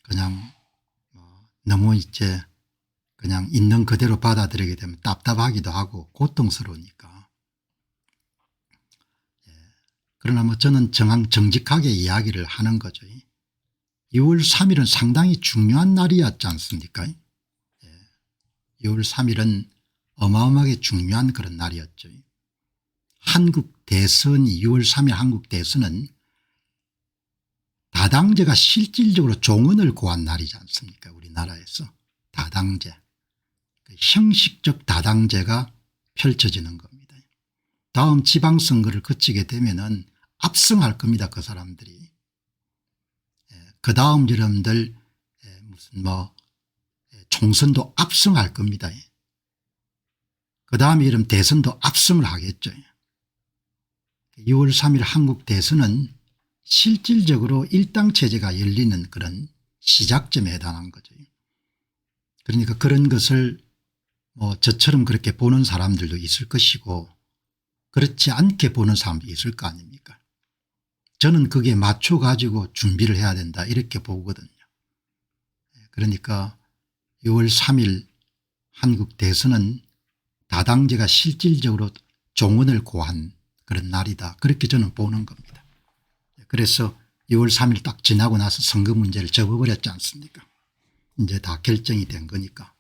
그냥 너무 이제 그냥 있는 그대로 받아들이게 되면 답답하기도 하고 고통스러우니까. 그러나 저는 정직하게 이야기를 하는 거죠. 6월 3일은 상당히 중요한 날이었지 않습니까? 6월 3일은 어마어마하게 중요한 그런 날이었죠. 한국 대선이 6월 3일 한국 대선은 다당제가 실질적으로 종언을 고한 날이지 않습니까? 우리나라에서 다당제. 형식적 다당제가 펼쳐지는 겁니다. 다음 지방선거를 거치게 되면은 압승할 겁니다. 그 사람들이. 그 다음 여러분들 무슨 총선도 압승할 겁니다. 그 다음에 이런 대선도 압승을 하겠죠. 6월 3일 한국 대선은 실질적으로 일당 체제가 열리는 그런 시작점에 해당한 거죠. 그러니까 그런 것을 저처럼 그렇게 보는 사람들도 있을 것이고 그렇지 않게 보는 사람도 있을 거 아닙니까? 저는 그게 맞춰 가지고 준비를 해야 된다 이렇게 보거든요. 그러니까 6월 3일 한국 대선은 다당제가 실질적으로 종언을 고한 그런 날이다. 그렇게 저는 보는 겁니다. 그래서 6월 3일 딱 지나고 나서 선거 문제를 접어버렸지 않습니까? 이제 다 결정이 된 거니까.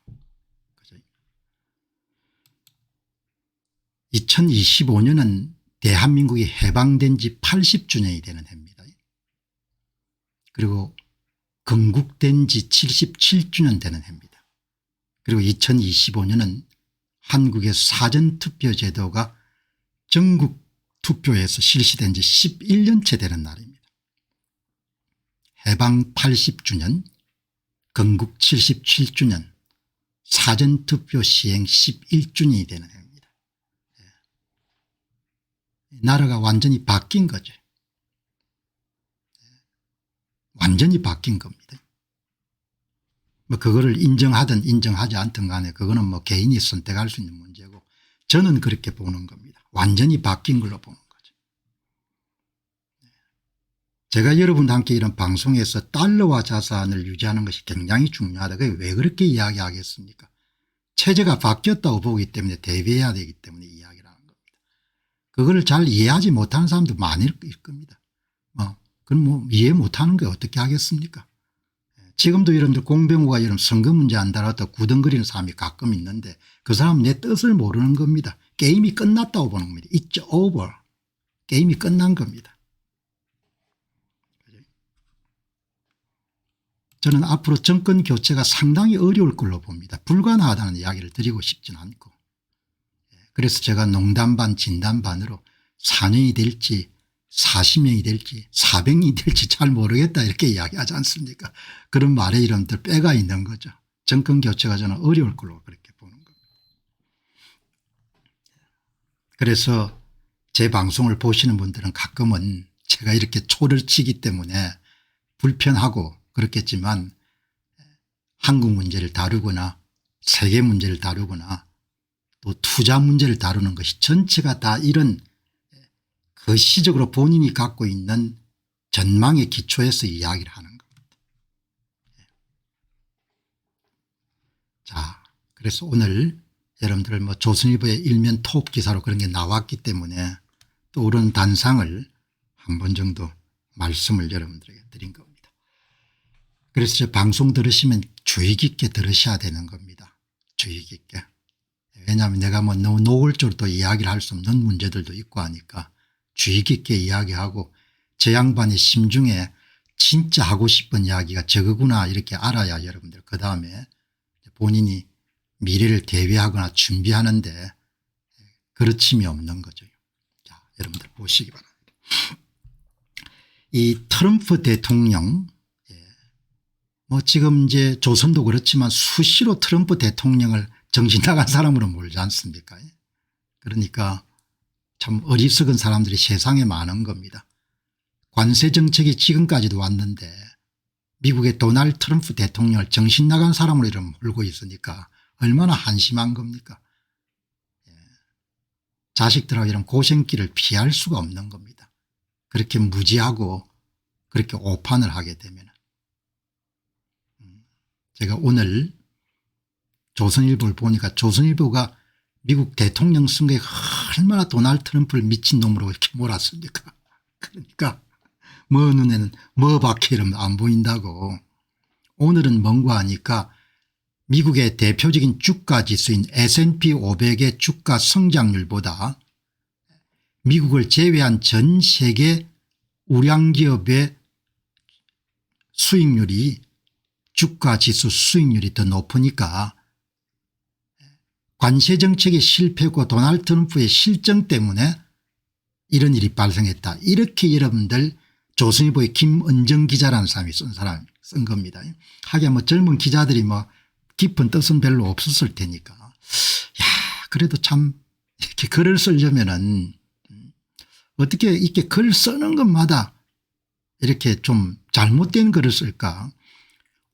2025년은 대한민국이 해방된 지 80주년이 되는 해입니다. 그리고 건국된 지 77주년 되는 해입니다. 그리고 2025년은 한국의 사전투표 제도가 전국 투표에서 실시된 지 11년째 되는 날입니다. 해방 80주년, 건국 77주년, 사전투표 시행 11주년이 되는 해입니다. 나라가 완전히 바뀐 거죠. 완전히 바뀐 겁니다. 그거를 인정하든 인정하지 않든 간에 그거는 개인이 선택할 수 있는 문제고 저는 그렇게 보는 겁니다. 완전히 바뀐 걸로 보는 거죠. 제가 여러분과 함께 이런 방송에서 달러화 자산을 유지하는 것이 굉장히 중요하다. 그게 왜 그렇게 이야기하겠습니까? 체제가 바뀌었다고 보기 때문에 대비해야 되기 때문에 이야기를 하는 겁니다. 그걸 잘 이해하지 못하는 사람도 많을 겁니다. 그럼 이해 못하는 게 어떻게 하겠습니까? 지금도 여러분들 공병호가 이런 선거 문제 안 다뤘다 구덩거리는 사람이 가끔 있는데 그 사람은 내 뜻을 모르는 겁니다. 게임이 끝났다고 보는 겁니다. It's over. 게임이 끝난 겁니다. 저는 앞으로 정권 교체가 상당히 어려울 걸로 봅니다. 불가능하다는 이야기를 드리고 싶지는 않고. 그래서 제가 농담 반 진담 반으로 4년이 될지 40년이 될지 400년이 될지 잘 모르겠다 이렇게 이야기하지 않습니까? 그런 말에 이름들 빼가 있는 거죠. 정권 교체가 저는 어려울 걸로 그렇게 보는 겁니다. 그래서 제 방송을 보시는 분들은 가끔은 제가 이렇게 초를 치기 때문에 불편하고 그렇겠지만 한국 문제를 다루거나 세계 문제를 다루거나 또 투자 문제를 다루는 것이 전체가 다 이런 그 시적으로 본인이 갖고 있는 전망의 기초에서 이야기를 하는 겁니다. 자, 그래서 오늘 여러분들 조선일보의 일면 톱 기사로 그런 게 나왔기 때문에 또 그런 단상을 한 번 정도 말씀을 여러분들에게 드린 겁니다. 그래서 저 방송 들으시면 주의 깊게 들으셔야 되는 겁니다. 주의 깊게. 왜냐하면 내가 너무 노골적으로 또 이야기를 할 수 없는 문제들도 있고 하니까 주의 깊게 이야기하고 저 양반의 심중에 진짜 하고 싶은 이야기가 저거구나 이렇게 알아야 여러분들 그다음에 본인이 미래를 대비하거나 준비하는데 그르침이 없는 거죠. 자, 여러분들 보시기 바랍니다. 이 트럼프 대통령 지금 이제 조선도 그렇지만 수시로 트럼프 대통령을 정신 나간 사람으로 몰지 않습니까? 그러니까 참 어리석은 사람들이 세상에 많은 겁니다. 관세 정책이 지금까지도 왔는데 미국의 도널드 트럼프 대통령을 정신 나간 사람으로 이름 몰고 있으니까 얼마나 한심한 겁니까? 자식들하고 이런 고생길을 피할 수가 없는 겁니다. 그렇게 무지하고 그렇게 오판을 하게 되면. 제가 오늘 조선일보를 보니까 조선일보가 미국 대통령 선거에 얼마나 도널드 트럼프를 미친놈으로 이렇게 몰았습니까? 그러니까 눈에는 밖에 이러면 안 보인다고. 오늘은 뭔가 하니까 미국의 대표적인 주가 지수인 S&P 500의 주가 성장률보다 미국을 제외한 전 세계 우량기업의 수익률이 주가 지수 수익률이 더 높으니까 관세정책의 실패고 도널드 트럼프의 실정 때문에 이런 일이 발생했다. 이렇게 여러분들 조선일보의 김은정 기자라는 사람이 쓴 겁니다. 하긴 젊은 기자들이 깊은 뜻은 별로 없었을 테니까. 야, 그래도 참 이렇게 글을 쓰려면은 어떻게 이렇게 글 쓰는 것마다 이렇게 좀 잘못된 글을 쓸까.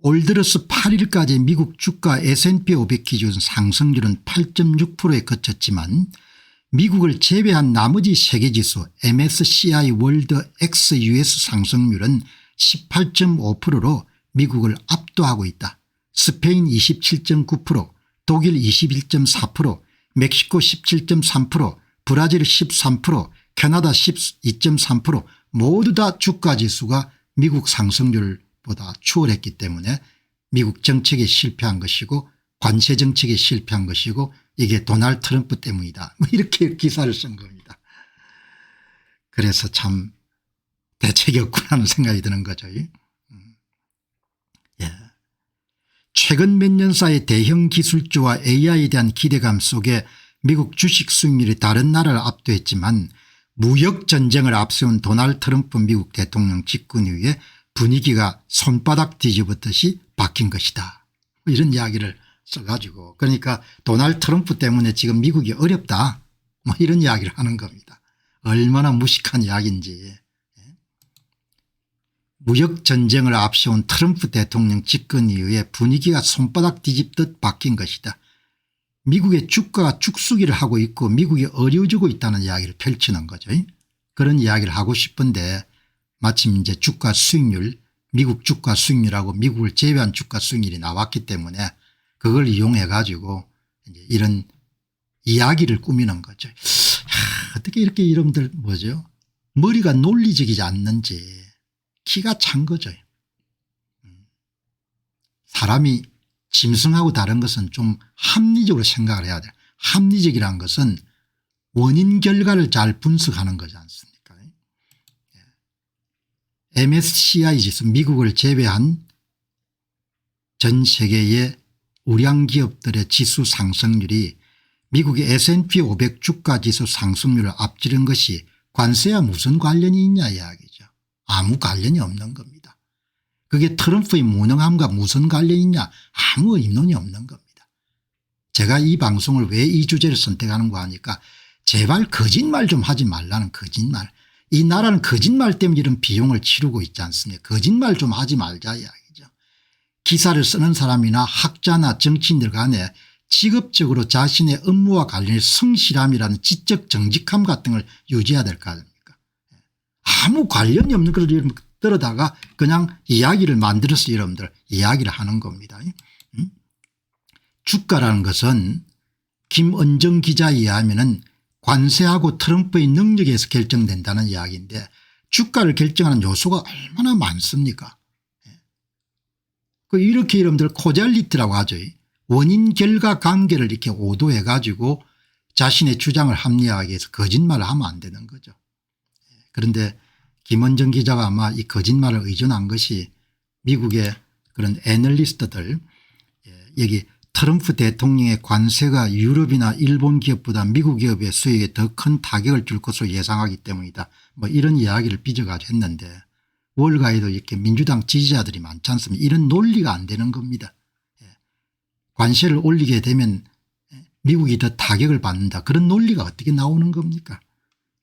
올 들어서 8일까지 미국 주가 S&P 500 기준 상승률은 8.6%에 그쳤지만 미국을 제외한 나머지 세계지수 MSCI 월드 XUS 상승률은 18.5%로 미국을 압도하고 있다. 스페인 27.9%, 독일 21.4%, 멕시코 17.3%, 브라질 13%, 캐나다 12.3% 모두 다 주가지수가 미국 상승률보다 추월했기 때문에 미국 정책이 실패한 것이고 관세 정책이 실패한 것이고 이게 도널드 트럼프 때문이다. 이렇게 기사를 쓴 겁니다. 그래서 참 대책이 없구나 하는 생각이 드는 거죠. 예. 최근 몇 년 사이 대형 기술주와 AI에 대한 기대감 속에 미국 주식 수익률이 다른 나라를 압도했지만 무역 전쟁을 앞세운 도널드 트럼프 미국 대통령 집권 이후에 분위기가 손바닥 뒤집었듯이 바뀐 것이다. 이런 이야기를 써가지고 그러니까 도널드 트럼프 때문에 지금 미국이 어렵다 이런 이야기를 하는 겁니다. 얼마나 무식한 이야기인지. 무역 전쟁을 앞세운 트럼프 대통령 집권 이후에 분위기가 손바닥 뒤집듯 바뀐 것이다. 미국의 주가가 죽수기를 하고 있고 미국이 어려워지고 있다는 이야기를 펼치는 거죠. 그런 이야기를 하고 싶은데 마침 이제 주가 수익률, 미국 주가 수익률하고 미국을 제외한 주가 수익률이 나왔기 때문에 그걸 이용해 가지고 이제 이런 이야기를 꾸미는 거죠. 어떻게 이렇게 여러분들 뭐죠? 머리가 논리적이지 않는지 기가 찬 거죠. 사람이 짐승하고 다른 것은 좀 합리적으로 생각을 해야 돼요. 합리적이라는 것은 원인 결과를 잘 분석하는 거지 않습니까? MSCI 지수 미국을 제외한 전 세계의 우량 기업들의 지수 상승률이 미국의 S&P 500 주가 지수 상승률을 앞지른 것이 관세와 무슨 관련이 있냐 이야기죠. 아무 관련이 없는 겁니다. 그게 트럼프의 무능함과 무슨 관련이 있냐 아무 의논이 없는 겁니다. 제가 이 방송을 왜 이 주제를 선택하는가 하니까 제발 거짓말 좀 하지 말라는 거짓말. 이 나라는 거짓말 때문에 이런 비용을 치르고 있지 않습니까? 거짓말 좀 하지 말자 이야기죠. 기사를 쓰는 사람이나 학자나 정치인들 간에 직업적으로 자신의 업무와 관련해 성실함이라는 지적 정직함 같은 걸 유지해야 될 거 아닙니까? 아무 관련이 없는 걸 들어다가 그냥 이야기를 만들어서 여러분들 이야기를 하는 겁니다. 주가라는 것은 김은정 기자에 의하면 관세하고 트럼프의 능력에서 결정된다는 이야기인데 주가를 결정하는 요소가 얼마나 많습니까? 이렇게 여러분들 코잘리티라고 하죠. 원인 결과 관계를 이렇게 오도해 가지고 자신의 주장을 합리화하기 위해서 거짓말을 하면 안 되는 거죠. 그런데 김원정 기자가 아마 이 거짓말을 의존한 것이 미국의 그런 애널리스트들 여기 트럼프 대통령의 관세가 유럽이나 일본 기업보다 미국 기업의 수익에 더 큰 타격을 줄 것으로 예상하기 때문이다. 뭐 이런 이야기를 빚어가지고 했는데 월가에도 이렇게 민주당 지지자들이 많지 않습니까? 이런 논리가 안 되는 겁니다. 관세를 올리게 되면 미국이 더 타격을 받는다. 그런 논리가 어떻게 나오는 겁니까?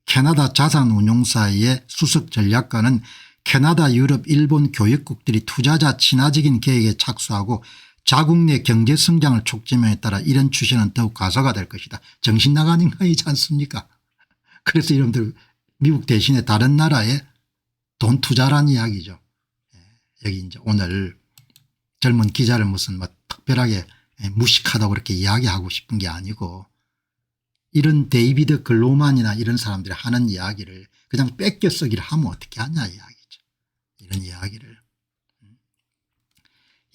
캐나다 자산운용사의 수석 전략가는 캐나다 유럽 일본 교역국들이 투자자 친화적인 계획에 착수하고 자국 내 경제 성장을 촉진함에 따라 이런 추세는 더욱 가속화될 것이다. 정신 나간 인간이지 않습니까? 그래서 여러분들 미국 대신에 다른 나라에 돈 투자란 이야기죠. 여기 이제 오늘 젊은 기자를 무슨 뭐 특별하게 무식하다고 그렇게 이야기하고 싶은 게 아니고 이런 데이비드 글로만이나 이런 사람들이 하는 이야기를 그냥 뺏겨 쓰기를 하면 어떻게 하냐 이야기죠. 이런 이야기를.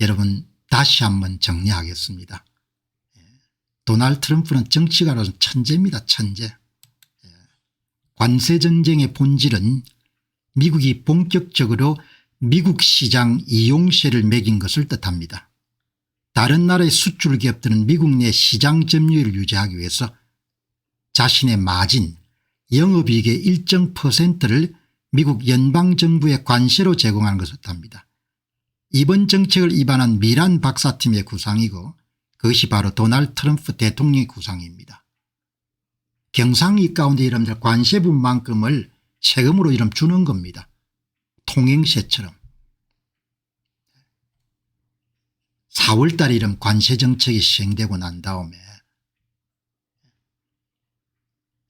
여러분 다시 한번 정리하겠습니다. 도널드 트럼프는 정치가로서 천재입니다. 천재. 관세 전쟁의 본질은 미국이 본격적으로 미국 시장 이용세를 매긴 것을 뜻합니다. 다른 나라의 수출 기업들은 미국 내 시장 점유율을 유지하기 위해서 자신의 마진 영업이익의 일정 %를 미국 연방정부에 관세로 제공하는 것을 뜻합니다. 이번 정책을 입안한 미란 박사팀의 구상이고 그것이 바로 도널드 트럼프 대통령의 구상입니다. 경상이익 가운데 여러분들 관세분만큼을 세금으로 이름 주는 겁니다. 통행세처럼. 4월 달에 이런 관세정책이 시행되고 난 다음에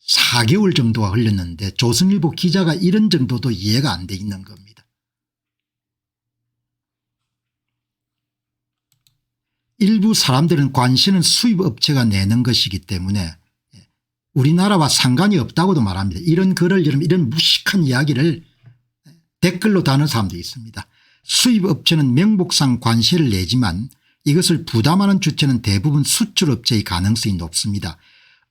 4개월 정도가 흘렀는데 조선일보 기자가 이런 정도도 이해가 안 돼 있는 겁니다. 일부 사람들은 관세는 수입업체가 내는 것이기 때문에 우리나라와 상관이 없다고도 말합니다. 이런 글을 이런 무식한 이야기를 댓글로 다는 사람도 있습니다. 수입업체는 명목상 관세를 내지만 이것을 부담하는 주체는 대부분 수출업체의 가능성이 높습니다.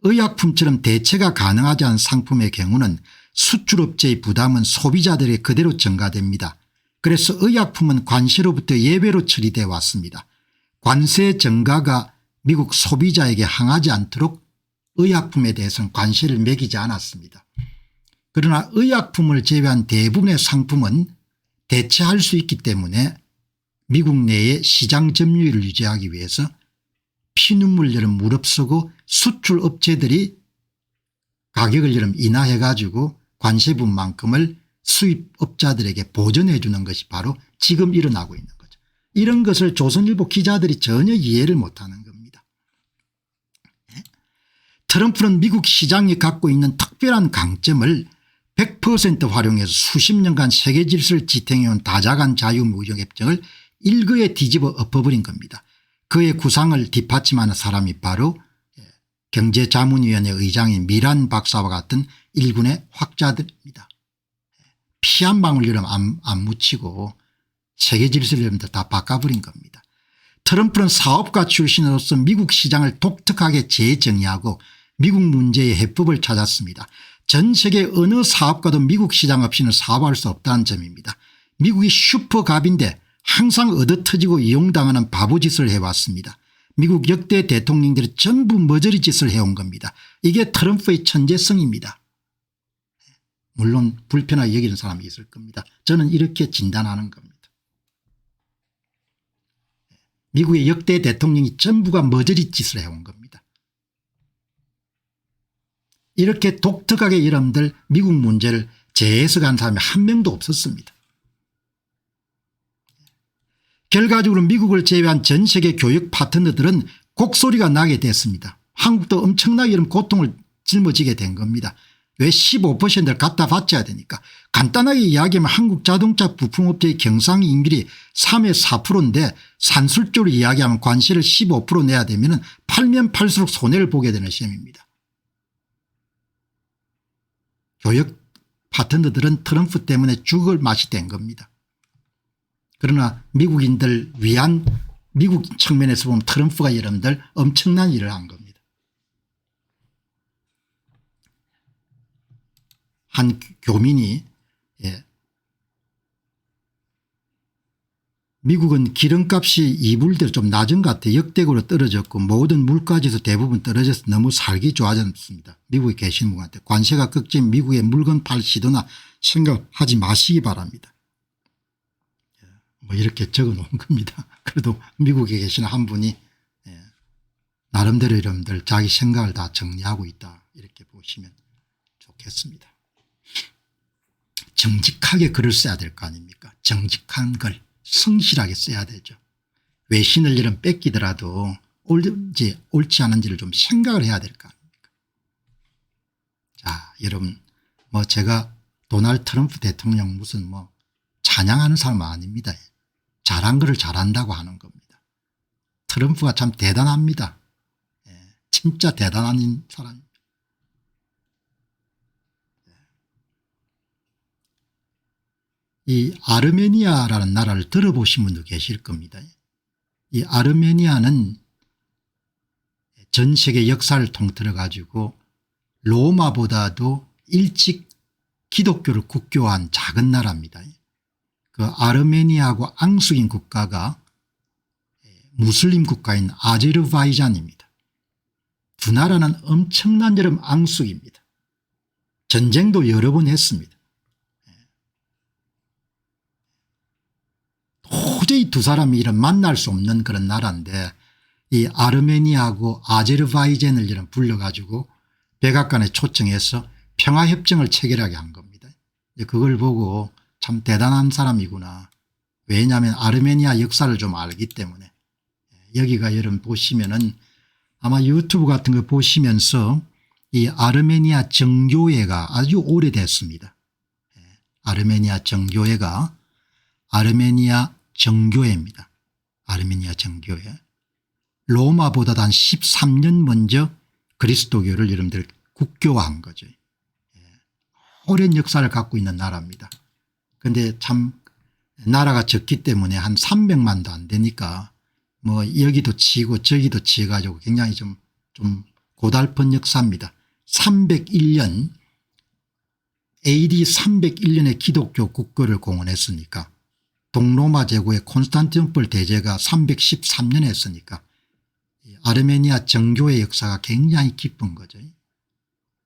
의약품처럼 대체가 가능하지 않은 상품의 경우는 수출업체의 부담은 소비자들에게 그대로 전가됩니다. 그래서 의약품은 관세로부터 예외로 처리되어 왔습니다. 관세 전가가 미국 소비자에게 항하지 않도록 의약품에 대해서는 관세를 매기지 않았습니다. 그러나 의약품을 제외한 대부분의 상품은 대체할 수 있기 때문에 미국 내의 시장 점유율을 유지하기 위해서 피눈물처럼 무릅쓰고 수출업체들이 가격을 인하해 가지고 관세분만큼을 수입업자들에게 보전해 주는 것이 바로 지금 일어나고 있는 거죠. 이런 것을 조선일보 기자들이 전혀 이해를 못하는 겁니다. 트럼프는 미국 시장이 갖고 있는 특별한 강점을 100% 활용해서 수십 년간 세계 질서를 지탱해온 다자간 자유무역협정을 일거에 뒤집어 엎어버린 겁니다. 그의 구상을 뒷받침하는 사람이 바로 경제자문위원회 의장인 미란 박사와 같은 일군의 학자들입니다. 피 한 방울 여러분 안 묻히고 세계 질서를 여러분들 다 바꿔버린 겁니다. 트럼프는 사업가 출신으로서 미국 시장을 독특하게 재정의하고 미국 문제의 해법을 찾았습니다. 전 세계 어느 사업가도 미국 시장 없이는 사업할 수 없다는 점입니다. 미국이 슈퍼갑인데 항상 얻어터지고 이용당하는 바보짓을 해왔습니다. 미국 역대 대통령들이 전부 머저리 짓을 해온 겁니다. 이게 트럼프의 천재성입니다. 물론 불편하게 여기는 사람이 있을 겁니다. 저는 이렇게 진단하는 겁니다. 미국의 역대 대통령이 전부가 머저리 짓을 해온 겁니다. 이렇게 독특하게 여러분들 미국 문제를 재해석한 사람이 한 명도 없었습니다. 결과적으로 미국을 제외한 전 세계 교육 파트너들은 곡소리가 나게 됐습니다. 한국도 엄청나게 이런 고통을 짊어지게 된 겁니다. 왜 15%를 갖다 바쳐야 되니까. 간단하게 이야기하면 한국 자동차 부품업체의 경상이익률이 3에서 4%인데 산술적으로 이야기하면 관세를 15% 내야 되면 팔면 팔수록 손해를 보게 되는 시험입니다. 교육 파트너들은 트럼프 때문에 죽을 맛이 된 겁니다. 그러나 미국인들 위한 미국 측면에서 보면 트럼프가 여러분들 엄청난 일을 한 겁니다. 한 교민이 미국은 기름값이 2불대로 좀 낮은 것 같아요. 역대급으로 떨어졌고 모든 물가지수 대부분 떨어져서 너무 살기 좋아졌습니다. 미국에 계신 분한테 관세가 걱정 미국의 물건 팔 시도나 생각하지 마시기 바랍니다. 뭐 이렇게 적어 놓은 겁니다. 그래도 미국에 계시는 한 분이 나름대로 여러분들 자기 생각을 다 정리하고 있다 이렇게 보시면 좋겠습니다. 정직하게 글을 써야 될 거 아닙니까? 정직한 글 성실하게 써야 되죠. 외신을 이런 뺏기더라도 옳지 않은지를 좀 생각을 해야 될 거 아닙니까? 자, 여러분 뭐 제가 도널드 트럼프 대통령 무슨 뭐 찬양하는 사람은 아닙니다. 잘한 거를 잘한다고 하는 겁니다. 트럼프가 참 대단합니다. 진짜 대단한 사람입니다. 이 아르메니아라는 나라를 들어보신 분도 계실 겁니다. 이 아르메니아는 전 세계 역사를 통틀어 가지고 로마보다도 일찍 기독교를 국교화한 작은 나라입니다. 그 아르메니아하고 앙숙인 국가가 무슬림 국가인 아제르바이잔입니다. 두 나라는 엄청난 여름 앙숙입니다. 전쟁도 여러 번 했습니다. 도저히 두 사람이 이런 만날 수 없는 그런 나라인데 이 아르메니아하고 아제르바이잔을 이런 불러가지고 백악관에 초청해서 평화협정을 체결하게 한 겁니다. 그걸 보고 참 대단한 사람이구나. 왜냐하면 아르메니아 역사를 좀 알기 때문에. 여기가 여러분 보시면은 아마 유튜브 같은 거 보시면서 이 아르메니아 정교회가 아주 오래됐습니다. 아르메니아 정교회가 아르메니아 정교회입니다. 아르메니아 정교회. 로마보다 한 13년 먼저 그리스도교를 여러분들 국교화한 거죠. 오랜 역사를 갖고 있는 나라입니다. 그런데 참 나라가 적기 때문에 한 300만도 안 되니까 뭐 여기도 치고 저기도 치어 가지고 굉장히 좀 고달픈 역사입니다. 301년 AD 301년에 기독교 국교를 공언했으니까 동로마 제국의 콘스탄티노플 대제가 313년에 했으니까 아르메니아 정교의 역사가 굉장히 깊은 거죠.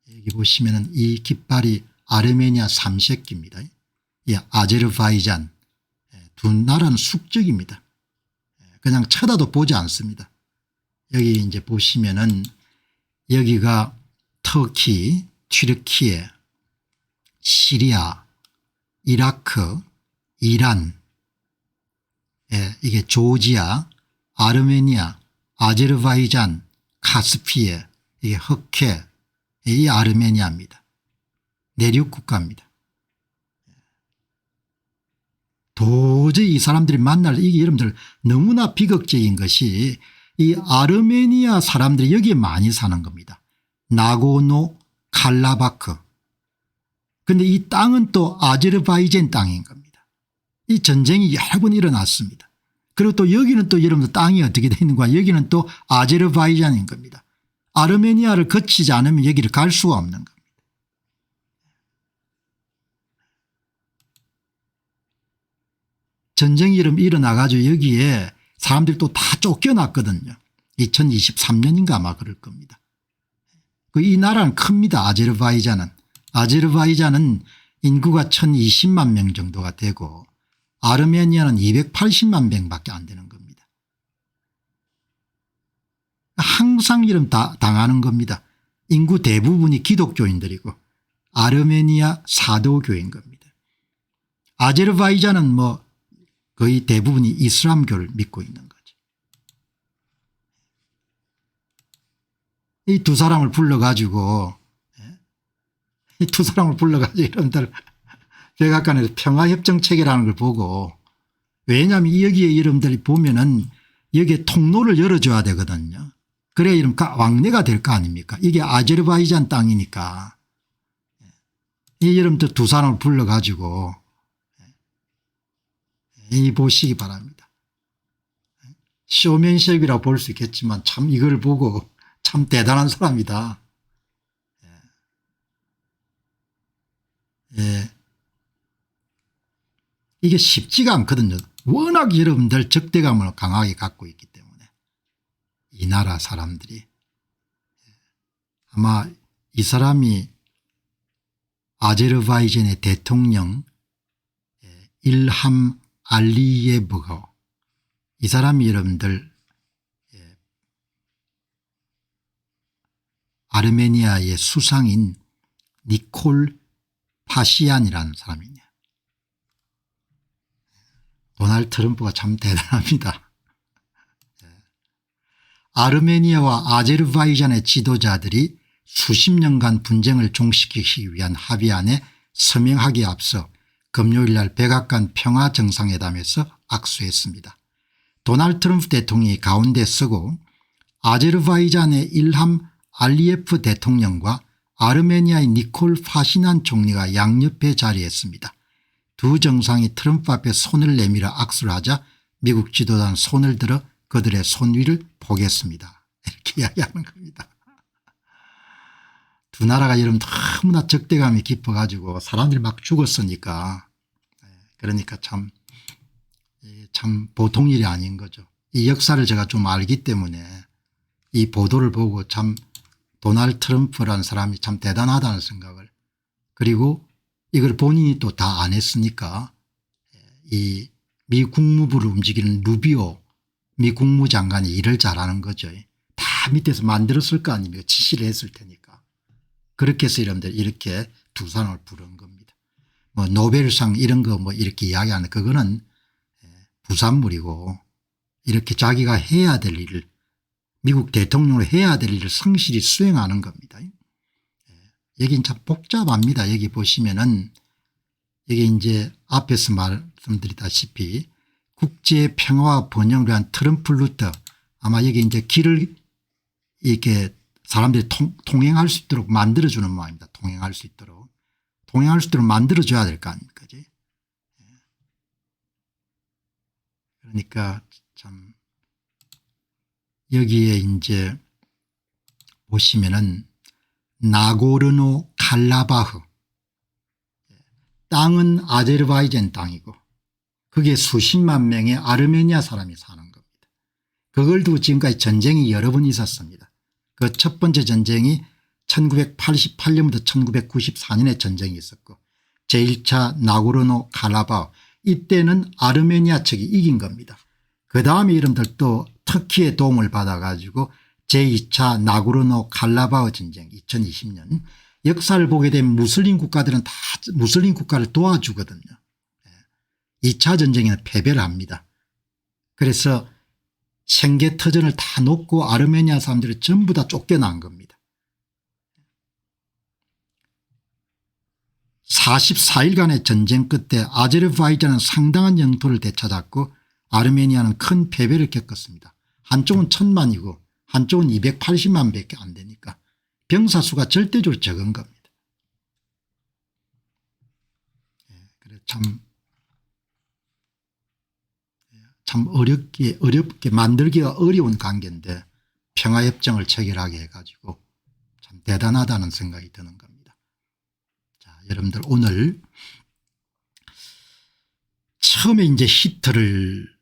여기 보시면은 이 깃발이 아르메니아 삼색기입니다. 아제르바이잔 두 나라는 숙적입니다. 그냥 쳐다도 보지 않습니다. 여기 이제 보시면은 여기가 터키, 튀르키예, 시리아, 이라크, 이란, 이게 조지아, 아르메니아, 아제르바이잔, 카스피에 이게 흑해, 이 아르메니아입니다. 내륙 국가입니다. 도저히 이 사람들이 만날 이게 여러분들 너무나 비극적인 것이 이 아르메니아 사람들이 여기에 많이 사는 겁니다. 나고노 칼라바크. 그런데 이 땅은 또 아제르바이잔 땅인 겁니다. 이 전쟁이 여러 번 일어났습니다. 그리고 또 여기는 또 여러분들 땅이 어떻게 되어 있는가, 여기는 또 아제르바이잔인 겁니다. 아르메니아를 거치지 않으면 여기를 갈 수가 없는 겁니다. 전쟁이 일어나가지고 여기에 사람들이 또 다 쫓겨났거든요. 2023년인가 아마 그럴 겁니다. 이 나라는 큽니다. 아제르바이잔은. 아제르바이잔은 인구가 1020만 명 정도가 되고 아르메니아는 280만 명밖에 안 되는 겁니다. 항상 이름 다 당하는 겁니다. 인구 대부분이 기독교인들이고 아르메니아 사도교인 겁니다. 아제르바이잔은 뭐 거의 대부분이 이슬람교를 믿고 있는 거죠. 이 두 사람을 불러가지고 여러분들 백악관에서 평화협정체계라는 걸 보고, 왜냐하면 여기에 여러분들이 보면은 여기에 통로를 열어줘야 되거든요. 그래야 이런 왕래가 될 거 아닙니까. 이게 아제르바이잔 땅이니까 이 여러분들 두 사람을 불러가지고 이 보시기 바랍니다. 쇼맨십이라고 볼 수 있겠지만 참 이걸 보고 참 대단한 사람이다. 예. 이게 쉽지가 않거든요. 워낙 여러분들 적대감을 강하게 갖고 있기 때문에 이 나라 사람들이. 아마 이 사람이 아제르바이잔의 대통령 일함 알리예브가, 이 사람이 여러분들 아르메니아의 수상인 니콜 파시안이라는 사람이냐. 도널드 트럼프가 참 대단합니다. 아르메니아와 아제르바이잔의 지도자들이 수십 년간 분쟁을 종식시키기 위한 합의안에 서명하기에 앞서 금요일 날 백악관 평화정상회담에서 악수했습니다. 도널드 트럼프 대통령이 가운데 서고 아제르바이잔의 일함 알리예프 대통령과 아르메니아의 니콜 파시난 총리가 양옆에 자리했습니다. 두 정상이 트럼프 앞에 손을 내밀어 악수를 하자 미국 지도자는 손을 들어 그들의 손 위를 보겠습니다. 이렇게 이야기하는 겁니다. 두 나라가 여러분 너무나 적대감이 깊어가지고 사람들이 막 죽었으니까, 그러니까 참 보통 일이 아닌 거죠. 이 역사를 제가 좀 알기 때문에 이 보도를 보고 참 도널드 트럼프라는 사람이 참 대단하다는 생각을, 그리고 이걸 본인이 또 다 안 했으니까 이 미 국무부를 움직이는 루비오 미 국무장관이 일을 잘하는 거죠. 다 밑에서 만들었을 거 아닙니까. 지시를 했을 테니까. 그렇게 해서 여러분들 이렇게 두 사람을 부른 겁니다. 뭐 노벨상 이런 거 뭐 이렇게 이야기하는 그거는 부산물이고, 이렇게 자기가 해야 될 일을, 미국 대통령으로 해야 될 일을 성실히 수행하는 겁니다. 여긴 참 복잡합니다. 여기 보시면은 여기 이제 앞에서 말씀드리다시피 국제평화와 번영을 위한 트럼프 루트, 아마 여기 이제 길을 이렇게 사람들이 통행할 수 있도록 만들어주는 모양입니다. 통행할 수 있도록 만들어줘야 될 거 아닙니까. 그러니까 참 여기에 이제 보시면은 나고르노 칼라바흐, 땅은 아제르바이잔 땅이고 그게 수십만 명의 아르메니아 사람이 사는 겁니다. 그걸 두고 지금까지 전쟁이 여러 번 있었습니다. 그 첫 번째 전쟁이 1988년부터 1994년에 전쟁이 있었고, 제1차 나고르노 칼라바흐, 이때는 아르메니아 측이 이긴 겁니다. 그다음에 이름들 또 터키의 도움을 받아 가지고 제2차 나고르노 칼라바흐 전쟁 2020년, 역사를 보게 되면 무슬림 국가들은 다 무슬림 국가를 도와주거든요. 2차 전쟁에는 패배를 합니다. 그래서 생계터전을 다 놓고 아르메니아 사람들이 전부 다 쫓겨난 겁니다. 44일간의 전쟁 끝에 아제르바이잔은 상당한 영토를 되찾았고 아르메니아는 큰 패배를 겪었습니다. 한쪽은 1000만이고 한쪽은 280만 밖에 안 되니까 병사 수가 절대적으로 적은 겁니다. 그래 참 어렵게 만들기가 어려운 관계인데 평화협정을 체결하게 해가지고 참 대단하다는 생각이 드는 겁니다. 자, 여러분들 오늘 처음에 이제 히트를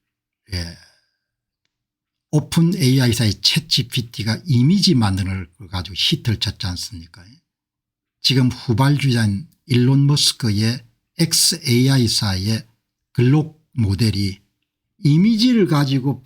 오픈 AI사의 챗GPT가 이미지 만드는 걸 가지고 히트를 쳤지 않습니까? 지금 후발주자인 일론 머스크의 XAI사의 글록 모델이 이미지를 가지고